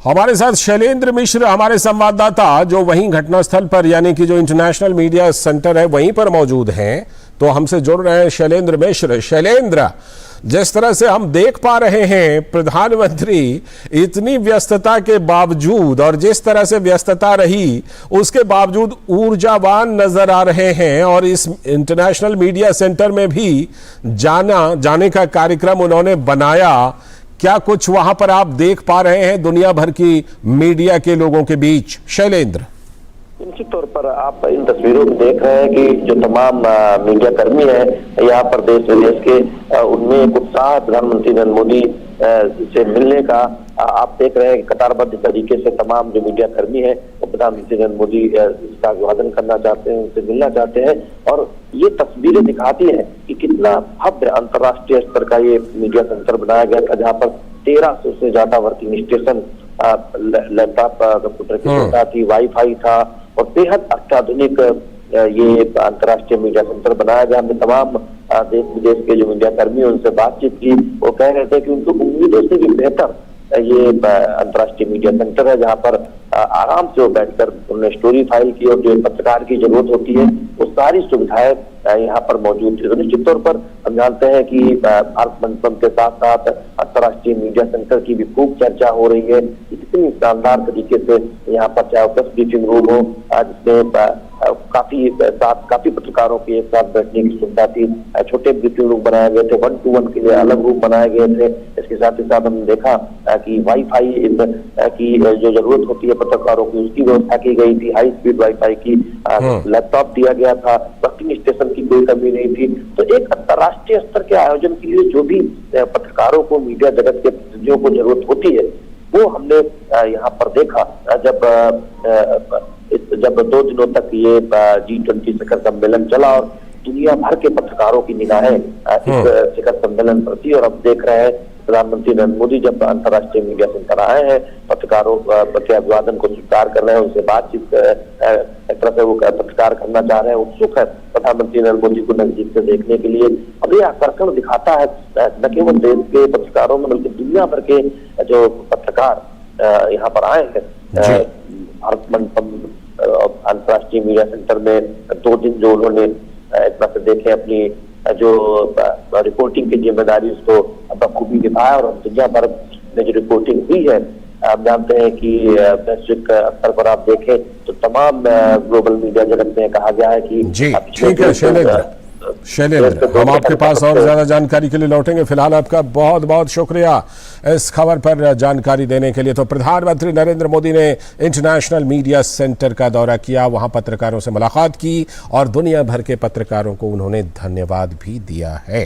हमारे साथ शैलेंद्र मिश्र हमारे संवाददाता जो वहीं घटनास्थल पर यानी कि जो इंटरनेशनल मीडिया सेंटर है वहीं पर मौजूद हैं, तो हमसे जुड़ रहे हैं शैलेंद्र मिश्र। शैलेंद्र, जिस तरह से हम देख पा रहे हैं प्रधानमंत्री इतनी व्यस्तता के बावजूद और जिस तरह से व्यस्तता रही उसके बावजूद ऊर्जावान नजर आ रहे हैं और इस इंटरनेशनल मीडिया सेंटर में भी जाने का कार्यक्रम उन्होंने बनाया। क्या कुछ वहां पर आप देख पा रहे हैं दुनिया भर की मीडिया के लोगों के बीच? शैलेंद्र, निश्चित तौर पर आप इन तस्वीरों में देख रहे हैं कि जो तमाम मीडिया कर्मी हैं यहाँ पर देश विदेश के, उनमें एक उत्साह प्रधानमंत्री नरेंद्र मोदी से मिलने का आप देख रहे हैं कि कतारबद्ध तरीके से तमाम जो मीडिया कर्मी हैं वो प्रधानमंत्री नरेंद्र मोदी का अभिवादन करना चाहते हैं, उनसे मिलना चाहते हैं। और ये तस्वीरें दिखाती हैं कि कितना भव्य अंतर्राष्ट्रीय स्तर का ये मीडिया सेंटर बनाया गया था, जहाँ पर 1300 से ज्यादा वर्किंग स्टेशन, लैपटॉप, कंप्यूटर की सुविधा थी, वाईफाई था और बेहद अत्याधुनिक ये अंतर्राष्ट्रीय मीडिया सेंटर बनाया गया। हमने तमाम देश विदेश के जो मीडिया कर्मी उनसे बातचीत की, वो कह रहे थे कि उनको उम्मीदों से भी बेहतर ये अंतर्राष्ट्रीय मीडिया सेंटर है, जहाँ पर आराम से वो बैठकर उन्होंने स्टोरी फाइल की और जो पत्रकार की जरूरत होती है वो सारी सुविधाएं यहाँ पर मौजूद थी। तो निश्चित तौर पर हम जानते हैं कि भारत मंडपम के साथ साथ अंतर्राष्ट्रीय मीडिया सेंटर की भी खूब चर्चा हो रही है। इतनी शानदार तरीके से यहाँ पर चाहे प्रेस ब्रीफिंग रूम हो, जिसमें काफी पत्रकारों की एक साथ बैठने की सुविधा थी, छोटे ब्रीफिंग रूम बनाए गए थे, 1-to-1 के लिए अलग रूम बनाए गए थे। इसके साथ ही साथ हमने देखा कि वाईफाई की जो जरूरत होती है पत्रकारों की उसकी व्यवस्था की गई थी, हाई स्पीड वाईफाई की, लैपटॉप दिया गया था, वर्किंग स्टेशन की कोई कमी नहीं थी। तो एक अंतर्राष्ट्रीय स्तर के आयोजन के लिए जो भी पत्रकारों को, मीडिया जगत के प्रतिनिधियों को जरूरत होती है वो हमने यहाँ पर देखा। जब 2 दिनों तक ये G20 शिखर सम्मेलन चला और दुनिया भर के पत्रकारों की निगाहें इस शिखर सम्मेलन पर थी। और अब देख रहे हैं प्रधानमंत्री नरेंद्र मोदी जब अंतर्राष्ट्रीय मीडिया सेंटर आए हैं, पत्रकारों के अभिवादन को स्वीकार कर रहे हैं, उनसे बातचीत एक तरह से वो पत्रकार करना चाह रहे हैं, उत्सुक है प्रधानमंत्री नरेंद्र मोदी को नजदीक से देखने के लिए। अब ये आकर्षण दिखाता है न केवल देश के पत्रकारों में बल्कि दुनिया भर के जो पत्रकार यहाँ पर आए हैं भारत मंडपम अंतर्राष्ट्रीय मीडिया सेंटर में 2 दिन जो उन्होंने एक तरह से देखे अपनी जो रिपोर्टिंग की जिम्मेदारी उसको बखूबी निभाया। और दुनिया भर में जो रिपोर्टिंग हुई है, आप जानते हैं कि वैश्विक स्तर पर आप देखें तो तमाम ग्लोबल मीडिया जगत में कहा गया है कि शैलेंद्र, हम आपके पास और ज्यादा जानकारी के लिए लौटेंगे। फिलहाल आपका बहुत बहुत शुक्रिया इस खबर पर जानकारी देने के लिए। तो प्रधानमंत्री नरेंद्र मोदी ने इंटरनेशनल मीडिया सेंटर का दौरा किया, वहां पत्रकारों से मुलाकात की और दुनिया भर के पत्रकारों को उन्होंने धन्यवाद भी दिया है।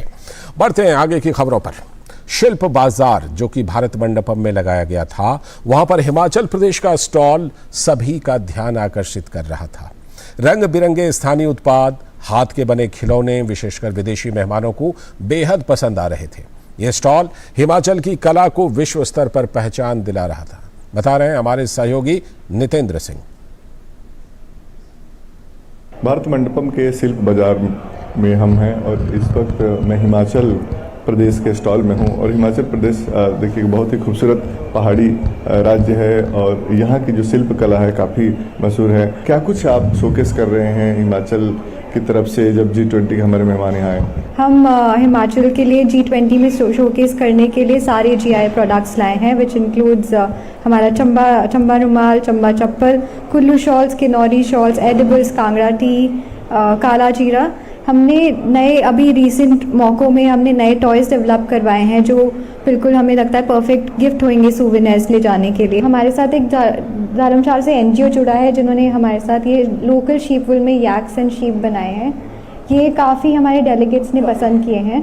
बढ़ते हैं आगे की खबरों पर। शिल्प बाजार जो कि भारत मंडपम में लगाया गया था, वहां पर हिमाचल प्रदेश का स्टॉल सभी का ध्यान आकर्षित कर रहा था। रंग बिरंगे स्थानीय उत्पाद, हाथ के बने खिलौने विशेषकर विदेशी मेहमानों को बेहद पसंद आ रहे थे। यह स्टॉल हिमाचल की कला को विश्व स्तर पर पहचान दिला रहा था, बता रहे हैं हमारे सहयोगी नितेंद्र सिंह। भारत मंडपम के शिल्प बाजार में हम हैं और इस वक्त मैं हिमाचल प्रदेश के स्टॉल में हूं। और हिमाचल प्रदेश देखिए बहुत ही खूबसूरत पहाड़ी राज्य है और यहाँ की जो शिल्प कला है काफ़ी मशहूर है। क्या कुछ आप शोकेस कर रहे हैं हिमाचल की तरफ से जब G20 के हमारे मेहमान यहाँ आए? हम हिमाचल के लिए G20 में शोकेस करने के लिए सारे GI प्रोडक्ट्स लाए हैं, विच इंक्लूड्स हमारा चंबा रुमाल, चंबा चप्पल, Kullu shawls, Kinnauri shawls, edibles, Kangra tea, काला जीरा। हमने नए अभी रिसेंट मौक़ों में हमने नए टॉयज़ डेवलप करवाए हैं जो बिल्कुल हमें लगता है परफेक्ट गिफ्ट होंगे सूवेनिर्स ले जाने के लिए। हमारे साथ एक धर्मशाला से NGO जुड़ा है जिन्होंने हमारे साथ ये लोकल शीप वुल में यैक्स एंड शीप बनाए हैं। ये काफ़ी हमारे डेलीगेट्स ने पसंद किए हैं।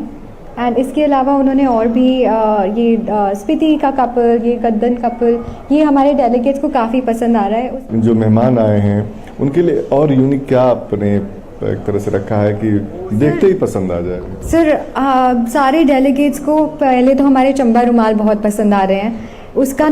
एंड इसके अलावा उन्होंने और भी ये स्पीति का कपल, ये गद्दन कपल, ये हमारे डेलीगेट्स को काफ़ी पसंद आ रहा है। जो मेहमान आए हैं उनके लिए और यूनिक क्या आपने एक तरह से रखा है कि देखते ही पसंद आ जाए? सर सारे डेलीगेट्स को पहले तो हमारे चंबा रुमाल बहुत पसंद आ रहे हैं। उसका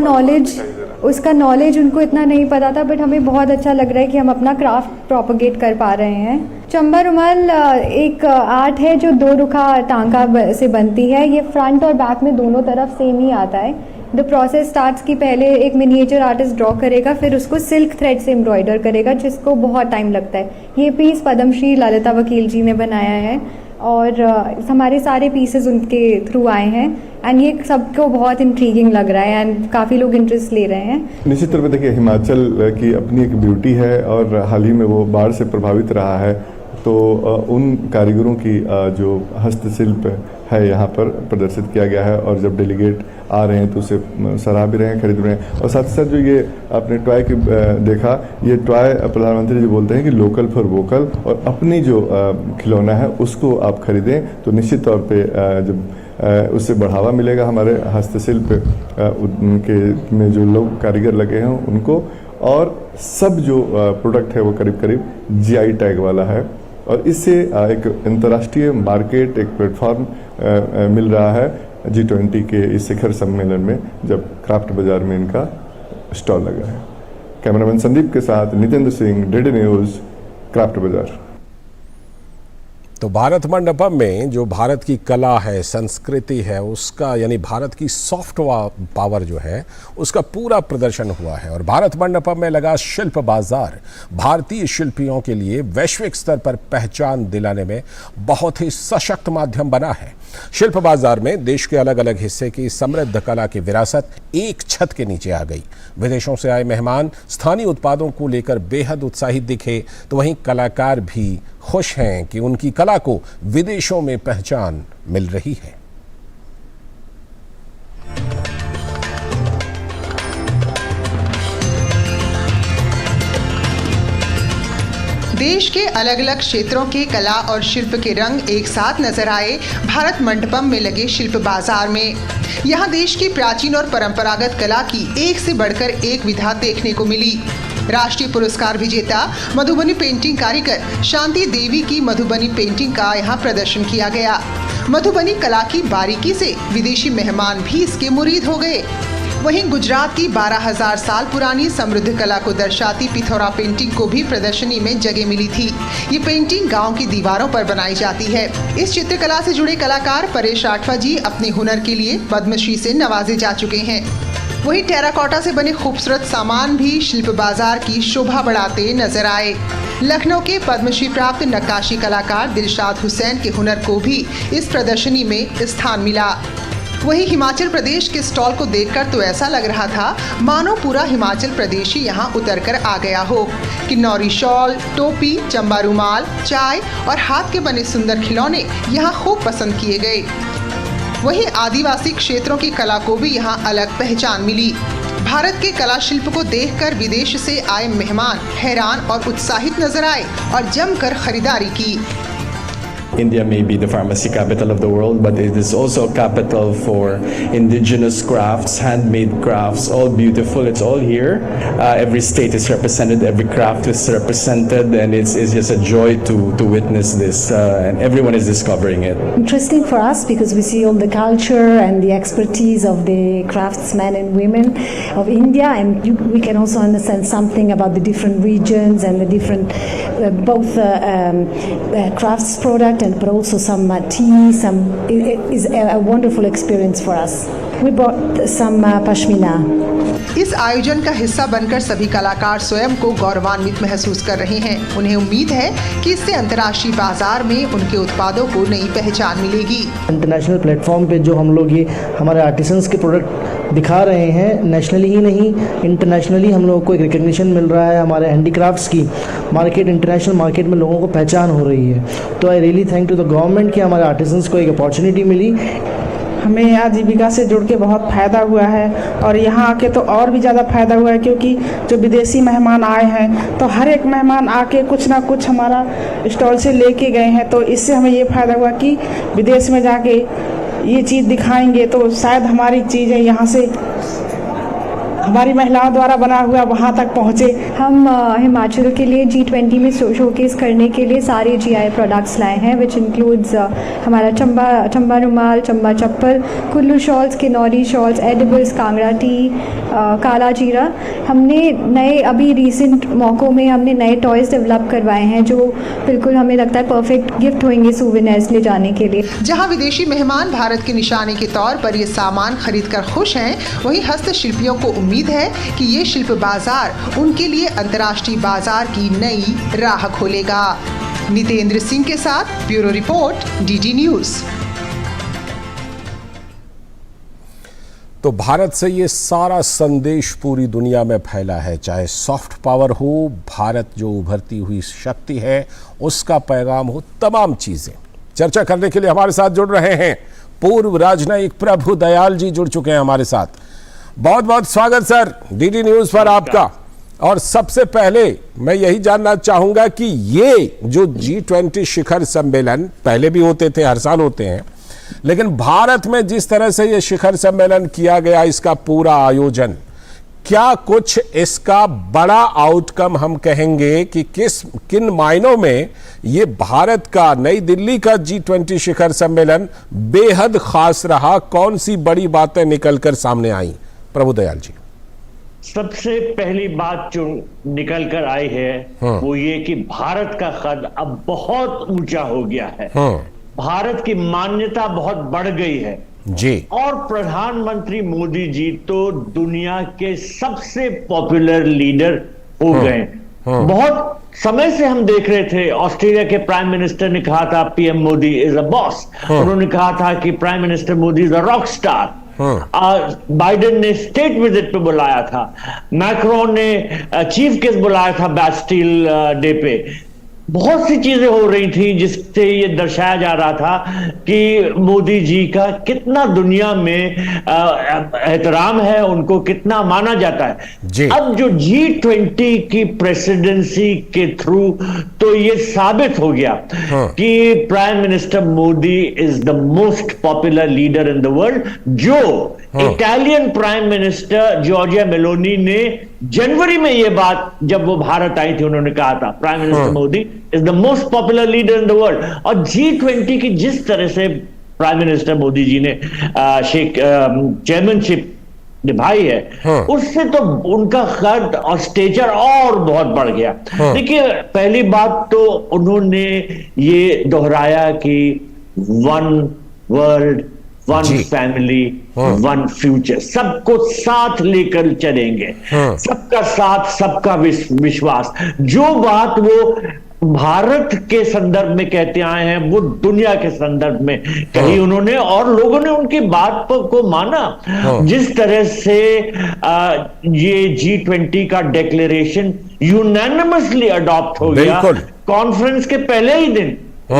नॉलेज उनको इतना नहीं पता था, बट हमें बहुत अच्छा लग रहा है कि हम अपना क्राफ्ट प्रोपोगेट कर पा रहे हैं। चंबा रुमाल एक आर्ट है जो 2 रुखा टांका से बनती है। ये फ्रंट और बैक में दोनों तरफ सेम ही आता है। द प्रोसेस स्टार्ट्स कि पहले एक मिनिएचर आर्टिस्ट ड्रॉ करेगा, फिर उसको सिल्क थ्रेड से एम्ब्रॉयडर करेगा जिसको बहुत टाइम लगता है। ये पीस पद्मश्री ललिता वकील जी ने बनाया है और हमारे सारे पीसेस उनके थ्रू आए हैं एंड ये सबको बहुत इंट्रीगिंग लग रहा है एंड काफ़ी लोग इंटरेस्ट ले रहे हैं। निश्चित तौर पर देखिए हिमाचल की अपनी एक ब्यूटी है और हाल ही में वो बाढ़ से प्रभावित रहा है, तो उन कारीगरों की जो हस्तशिल्प है यहाँ पर प्रदर्शित किया गया है और जब डेलीगेट आ रहे हैं तो उसे सराह भी रहे हैं, खरीद रहे हैं। और साथ ही साथ जो ये आपने टॉय की देखा, ये टॉय प्रधानमंत्री जी बोलते हैं कि लोकल फॉर वोकल, और अपनी जो खिलौना है उसको आप खरीदें तो निश्चित तौर पे जब उससे बढ़ावा मिलेगा हमारे हस्तशिल्प उनके में जो लोग कारीगर लगे हैं उनको, और सब जो प्रोडक्ट है वो करीब करीब GI टैग वाला है और इससे एक अंतर्राष्ट्रीय मार्केट, एक प्लेटफॉर्म मिल रहा है G20 के इस शिखर सम्मेलन में जब क्राफ्ट बाजार में इनका स्टॉल लगा है। कैमरामैन संदीप के साथ Nitendra Singh, DD news, craft बाजार। तो भारत मंडपम में जो भारत की कला है, संस्कृति है, उसका यानी भारत की सॉफ्ट पावर जो है उसका पूरा प्रदर्शन हुआ है। और भारत मंडपम में लगा शिल्प बाजार भारतीय शिल्पियों के लिए वैश्विक स्तर पर पहचान दिलाने में बहुत ही सशक्त माध्यम बना है। शिल्प बाजार में देश के अलग अलग हिस्से की समृद्ध कला की विरासत एक छत के नीचे आ गई। विदेशों से आए मेहमान स्थानीय उत्पादों को लेकर बेहद उत्साहित दिखे, तो वहीं कलाकार भी खुश हैं कि उनकी कला को विदेशों में पहचान मिल रही है। देश के अलग अलग क्षेत्रों के कला और शिल्प के रंग एक साथ नजर आए भारत मंडपम में लगे शिल्प बाजार में। यहाँ देश की प्राचीन और परंपरागत कला की एक से बढ़कर एक विधा देखने को मिली। राष्ट्रीय पुरस्कार विजेता मधुबनी पेंटिंग कारीगर शांति देवी की मधुबनी पेंटिंग का यहाँ प्रदर्शन किया गया। मधुबनी कला की बारीकी से विदेशी मेहमान भी इसके मुरीद हो गए। वहीं गुजरात की 12,000 साल पुरानी समृद्ध कला को दर्शाती पिथौरा पेंटिंग को भी प्रदर्शनी में जगह मिली थी। ये पेंटिंग गांव की दीवारों पर बनाई जाती है। इस चित्रकला से जुड़े कलाकार परेश राठवा जी अपने हुनर के लिए पद्मश्री से नवाजे जा चुके हैं। वहीं टेराकोटा से बने खूबसूरत सामान भी शिल्प बाजार की शोभा बढ़ाते नजर आए। लखनऊ के पद्मश्री प्राप्त नक्काशी कलाकार दिलशाद हुसैन के हुनर को भी इस प्रदर्शनी में स्थान मिला। वहीं हिमाचल प्रदेश के स्टॉल को देखकर तो ऐसा लग रहा था मानो पूरा हिमाचल प्रदेश ही यहाँ उतर कर आ गया हो। किन्नौरी शॉल, टोपी, चंबा रुमाल, चाय और हाथ के बने सुंदर खिलौने यहाँ खूब पसंद किए गए। वहीं आदिवासी क्षेत्रों की कला को भी यहाँ अलग पहचान मिली। भारत के कला शिल्प को देखकर विदेश से आए मेहमान हैरान और उत्साहित नजर आए और जमकर खरीदारी की। India may be the pharmacy capital of the world, but it is also a capital for indigenous crafts, handmade crafts, all beautiful. It's all here. Every state is represented, every craft is represented, and it's just a joy to witness this, and everyone is discovering it. Interesting for us because we see all the culture and the expertise of the craftsmen and women of India, and we can also understand something about the different regions and the different both crafts product but also some tea. It is a wonderful experience for us. We bought some pashmina. इस आयोजन का हिस्सा बनकर सभी कलाकार स्वयं को गौरवान्वित महसूस कर रहे हैं। उन्हें उम्मीद है कि इससे अंतर्राष्ट्रीय बाजार में उनके उत्पादों को नई पहचान मिलेगी। इंटरनेशनल प्लेटफॉर्म पे जो हम लोग ये हमारे आर्टिसंस के प्रोडक्ट दिखा रहे हैं, नेशनली ही नहीं इंटरनेशनली हम लोगों को एक रिकग्निशन मिल रहा है। हमारे हैंडीक्राफ्ट्स की मार्केट, इंटरनेशनल मार्केट में लोगों को पहचान हो रही है। तो I really thank to the government कि हमारे आर्टिसंस को एक अपॉर्चुनिटी मिली। हमें आजीविका से जुड़ के बहुत फ़ायदा हुआ है और यहाँ आके तो और भी ज़्यादा फ़ायदा हुआ है, क्योंकि जो विदेशी मेहमान आए हैं तो हर एक मेहमान आके कुछ ना कुछ हमारा स्टॉल से लेके गए हैं। तो इससे हमें ये फ़ायदा हुआ कि विदेश में जाके ये चीज़ दिखाएंगे तो शायद हमारी चीज़ें यहाँ से हमारी महिलाओं द्वारा बना हुआ वहाँ तक पहुँचे। हम हिमाचल के लिए G20 में शोकेस करने के लिए सारे GI प्रोडक्ट्स लाए हैं, विच इंक्लूड्स हमारा चंबा रुमाल, चंबा चप्पल, Kullu shawls, Kinnauri shawls, edibles, Kangra tea, काला जीरा। हमने नए अभी रिसेंट मौक़ों में हमने नए टॉयज़ डेवलप करवाए हैं जो बिल्कुल हमें लगता है परफेक्ट गिफ्ट होंगे सोवेनिर्स ले जाने के लिए। जहाँ विदेशी मेहमान भारत के निशाने के तौर पर ये सामान खरीद कर खुश हैं, वहीं हस्तशिल्पियों को उम्मीद है कि ये शिल्प बाजार उनके लिए अंतर्राष्ट्रीय बाजार की नई राह खोलेगा। नितेंद्र सिंह के साथ ब्यूरो रिपोर्ट, DD न्यूज। तो भारत से ये सारा संदेश पूरी दुनिया में फैला है, चाहे सॉफ्ट पावर हो, भारत जो उभरती हुई शक्ति है उसका पैगाम हो, तमाम चीजें। चर्चा करने के लिए हमारे साथ जुड़ रहे हैं पूर्व राजनयिक प्रभु दयाल जी जुड़ चुके हैं हमारे साथ। बहुत बहुत स्वागत सर DD न्यूज पर आपका। और सबसे पहले मैं यही जानना चाहूंगा कि ये जो G20 शिखर सम्मेलन पहले भी होते थे, हर साल होते हैं, लेकिन भारत में जिस तरह से ये शिखर सम्मेलन किया गया, इसका पूरा आयोजन, क्या कुछ इसका बड़ा आउटकम हम कहेंगे कि किन मायनों में ये भारत का, नई दिल्ली का G20 शिखर सम्मेलन बेहद खास रहा? कौन सी बड़ी बातें निकलकर सामने आई प्रभु दयाल जी? सबसे पहली बात जो निकल कर आई है वो ये कि भारत का कद अब बहुत ऊंचा हो गया है। भारत की मान्यता बहुत बढ़ गई है जी। और प्रधानमंत्री मोदी जी तो दुनिया के सबसे पॉपुलर लीडर हो गए। बहुत समय से हम देख रहे थे, ऑस्ट्रेलिया के प्राइम मिनिस्टर ने कहा था PM Modi is a boss. उन्होंने कहा था कि prime minister Modi is a rock star. Biden ने स्टेट विजिट पे बुलाया था, मैक्रोन ने चीफ गेस्ट बुलाया था बैस्टिल डे पे। बहुत सी चीजें हो रही थी जिससे ये दर्शाया जा रहा था कि मोदी जी का कितना दुनिया में एहतराम है, उनको कितना माना जाता है। अब जो G20 की प्रेसिडेंसी के थ्रू तो ये साबित हो गया कि prime minister Modi is the most popular leader in the world. जो Italian prime minister Giorgia Meloni ने जनवरी में ये बात जब वो भारत आई थी, उन्होंने कहा था prime minister Modi is the most popular leader in the world. और G20 की जिस तरह से प्राइम मिनिस्टर मोदी जी ने चेयरमैनशिप निभाई है, उससे तो उनका कद और स्टेचर और बहुत बढ़ गया। देखिए, पहली बात तो उन्होंने ये दोहराया कि one world, one family, one future, सबको साथ लेकर चलेंगे, सबका साथ, सबका विश्वास। जो बात वो भारत के संदर्भ में कहते आए हैं वो दुनिया के संदर्भ में कही उन्होंने, और लोगों ने उनकी बात को माना। जिस तरह से ये G20 का डिक्लेरेशन यूनानिमसली अडॉप्ट हो गया कॉन्फ्रेंस के पहले ही दिन,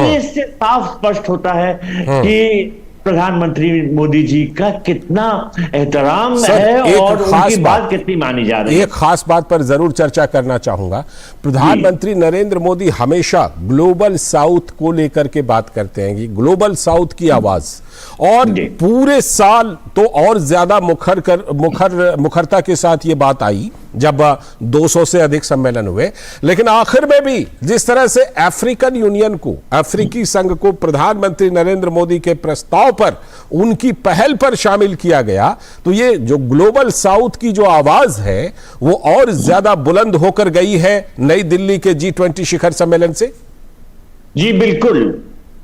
इससे साफ स्पष्ट होता है कि प्रधानमंत्री मोदी जी का कितना एहतराम है और उनकी बात कितनी मानी जा रही है। एक खास बात पर जरूर चर्चा करना चाहूंगा। प्रधानमंत्री नरेंद्र मोदी हमेशा ग्लोबल साउथ को लेकर के बात करते हैं कि ग्लोबल साउथ की आवाज, और पूरे साल तो और ज्यादा मुखरता के साथ ये बात आई जब 200 से अधिक सम्मेलन हुए, लेकिन आखिर में भी जिस तरह से अफ्रीकन यूनियन को, अफ्रीकी संघ को प्रधानमंत्री नरेंद्र मोदी के प्रस्ताव पर, उनकी पहल पर शामिल किया गया, तो ये जो ग्लोबल साउथ की जो आवाज है वो और ज्यादा बुलंद होकर गई है नई दिल्ली के G20 शिखर सम्मेलन से। जी बिल्कुल,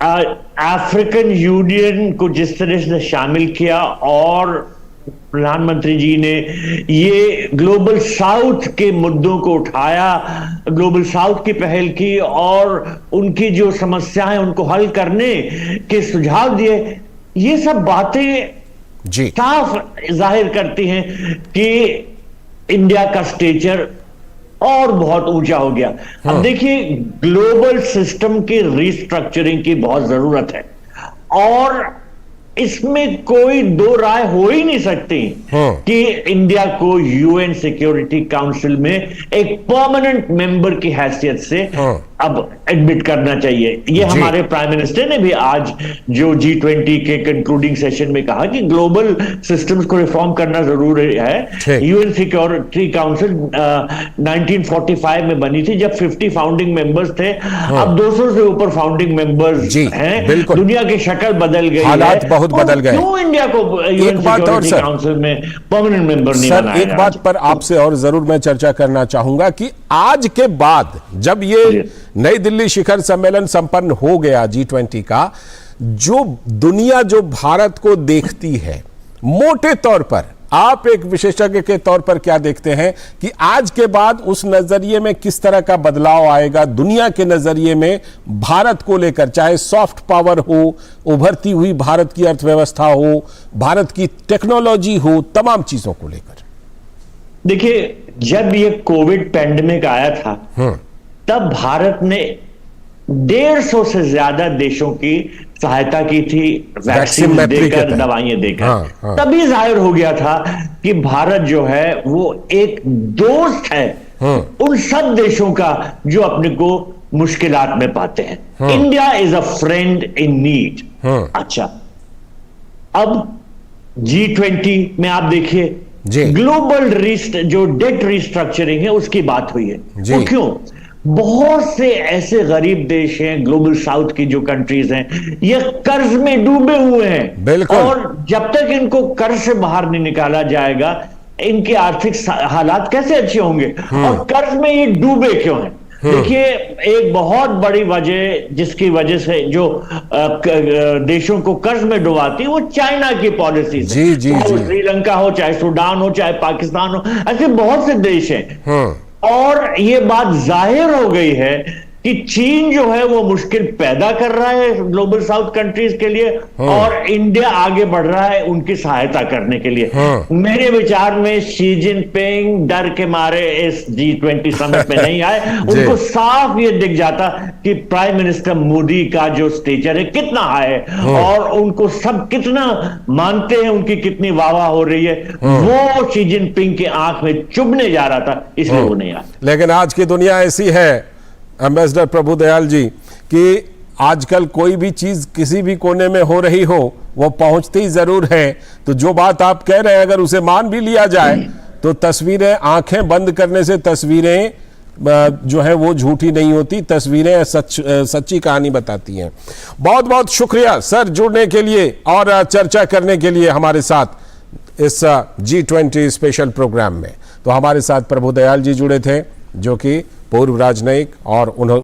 अफ्रीकन यूनियन को जिस तरह से शामिल किया और प्रधानमंत्री जी ने ये ग्लोबल साउथ के मुद्दों को उठाया, ग्लोबल साउथ की पहल की और उनकी जो समस्याएं उनको हल करने के सुझाव दिए, ये सब बातें साफ जाहिर करती हैं कि इंडिया का स्टेचर और बहुत ऊंचा हो गया। अब देखिए, ग्लोबल सिस्टम की रिस्ट्रक्चरिंग की बहुत जरूरत है और इसमें कोई दो राय हो ही नहीं सकती कि इंडिया को यूएन सिक्योरिटी काउंसिल में एक परमानेंट मेंबर की हैसियत से अब एडमिट करना चाहिए। ये हमारे प्राइम मिनिस्टर ने भी आज जो G20 के कंक्लूडिंग सेशन में कहा कि ग्लोबल सिस्टम्स को रिफॉर्म करना जरूरी है। यूएन सिक्योरिटी काउंसिल 1945 में बनी थी जब 50 फाउंडिंग मेंबर्स थे, अब 200 से ऊपर फाउंडिंग मेंबर्स हैं। दुनिया की शक्ल बदल गई, हालात बहुत बदल गए। क्यों इंडिया को यूएन सिक्योरिटी काउंसिल में परमानेंट मेंबर नहीं बनाया? एक बात पर आपसे और जरूर मैं चर्चा करना चाहूंगा कि आज के बाद जब ये नई दिल्ली शिखर सम्मेलन संपन्न हो गया G20 का, जो दुनिया जो भारत को देखती है, मोटे तौर पर आप एक विशेषज्ञ के तौर पर क्या देखते हैं कि आज के बाद उस नजरिए में किस तरह का बदलाव आएगा दुनिया के नजरिए में भारत को लेकर, चाहे सॉफ्ट पावर हो, उभरती हुई भारत की अर्थव्यवस्था हो, भारत की टेक्नोलॉजी हो, तमाम चीजों को लेकर? देखिए, जब ये कोविड पैंडेमिक आया था तब भारत ने 150 से ज्यादा देशों की सहायता की थी, वैक्सीन देकर, दवाइयां देकर। तभी जाहिर हो गया था कि भारत जो है वो एक दोस्त है उन सब देशों का जो अपने को मुश्किलात में पाते हैं। India is a friend in need. अच्छा, अब G20 में आप देखिए ग्लोबल जो डेट रिस्ट्रक्चरिंग है उसकी बात हुई है। वो क्यों? बहुत से ऐसे गरीब देश हैं, ग्लोबल साउथ की जो कंट्रीज हैं, ये कर्ज में डूबे हुए हैं और जब तक इनको कर्ज से बाहर नहीं निकाला जाएगा इनके आर्थिक हालात कैसे अच्छे होंगे? और कर्ज में ये डूबे क्यों हैं? देखिए, एक बहुत बड़ी वजह जिसकी वजह से जो देशों को कर्ज में डुबाती है वो चाइना की पॉलिसी है। श्रीलंका हो, चाहे सूडान हो, चाहे पाकिस्तान हो, ऐसे बहुत से देश हैं। और ये बात जाहिर हो गई है कि चीन जो है वो मुश्किल पैदा कर रहा है ग्लोबल साउथ कंट्रीज के लिए और इंडिया आगे बढ़ रहा है उनकी सहायता करने के लिए। मेरे विचार में शी जिनपिंग डर के मारे इस G20 समिट में नहीं आए। उनको साफ ये दिख जाता कि प्राइम मिनिस्टर मोदी का जो स्टेचर है कितना हाई है और उनको सब कितना मानते हैं, उनकी कितनी वाहवाह हो रही है, वो शी जिनपिंग के आंख में चुभने जा रहा था, इसलिए वो नहीं आया। लेकिन आज की दुनिया ऐसी है एम्बेसडर प्रभुदयाल जी कि आजकल कोई भी चीज किसी भी कोने में हो रही हो वो पहुंचती ही जरूर है। तो जो बात आप कह रहे हैं अगर उसे मान भी लिया जाए तो तस्वीरें, आंखें बंद करने से तस्वीरें जो है वो झूठी नहीं होती, तस्वीरें सच्ची कहानी बताती हैं। बहुत बहुत शुक्रिया सर जुड़ने के लिए और चर्चा करने के लिए हमारे साथ इस G20 स्पेशल प्रोग्राम में। तो हमारे साथ प्रभुदयाल जी जुड़े थे जो कि पूर्व राजनयिक और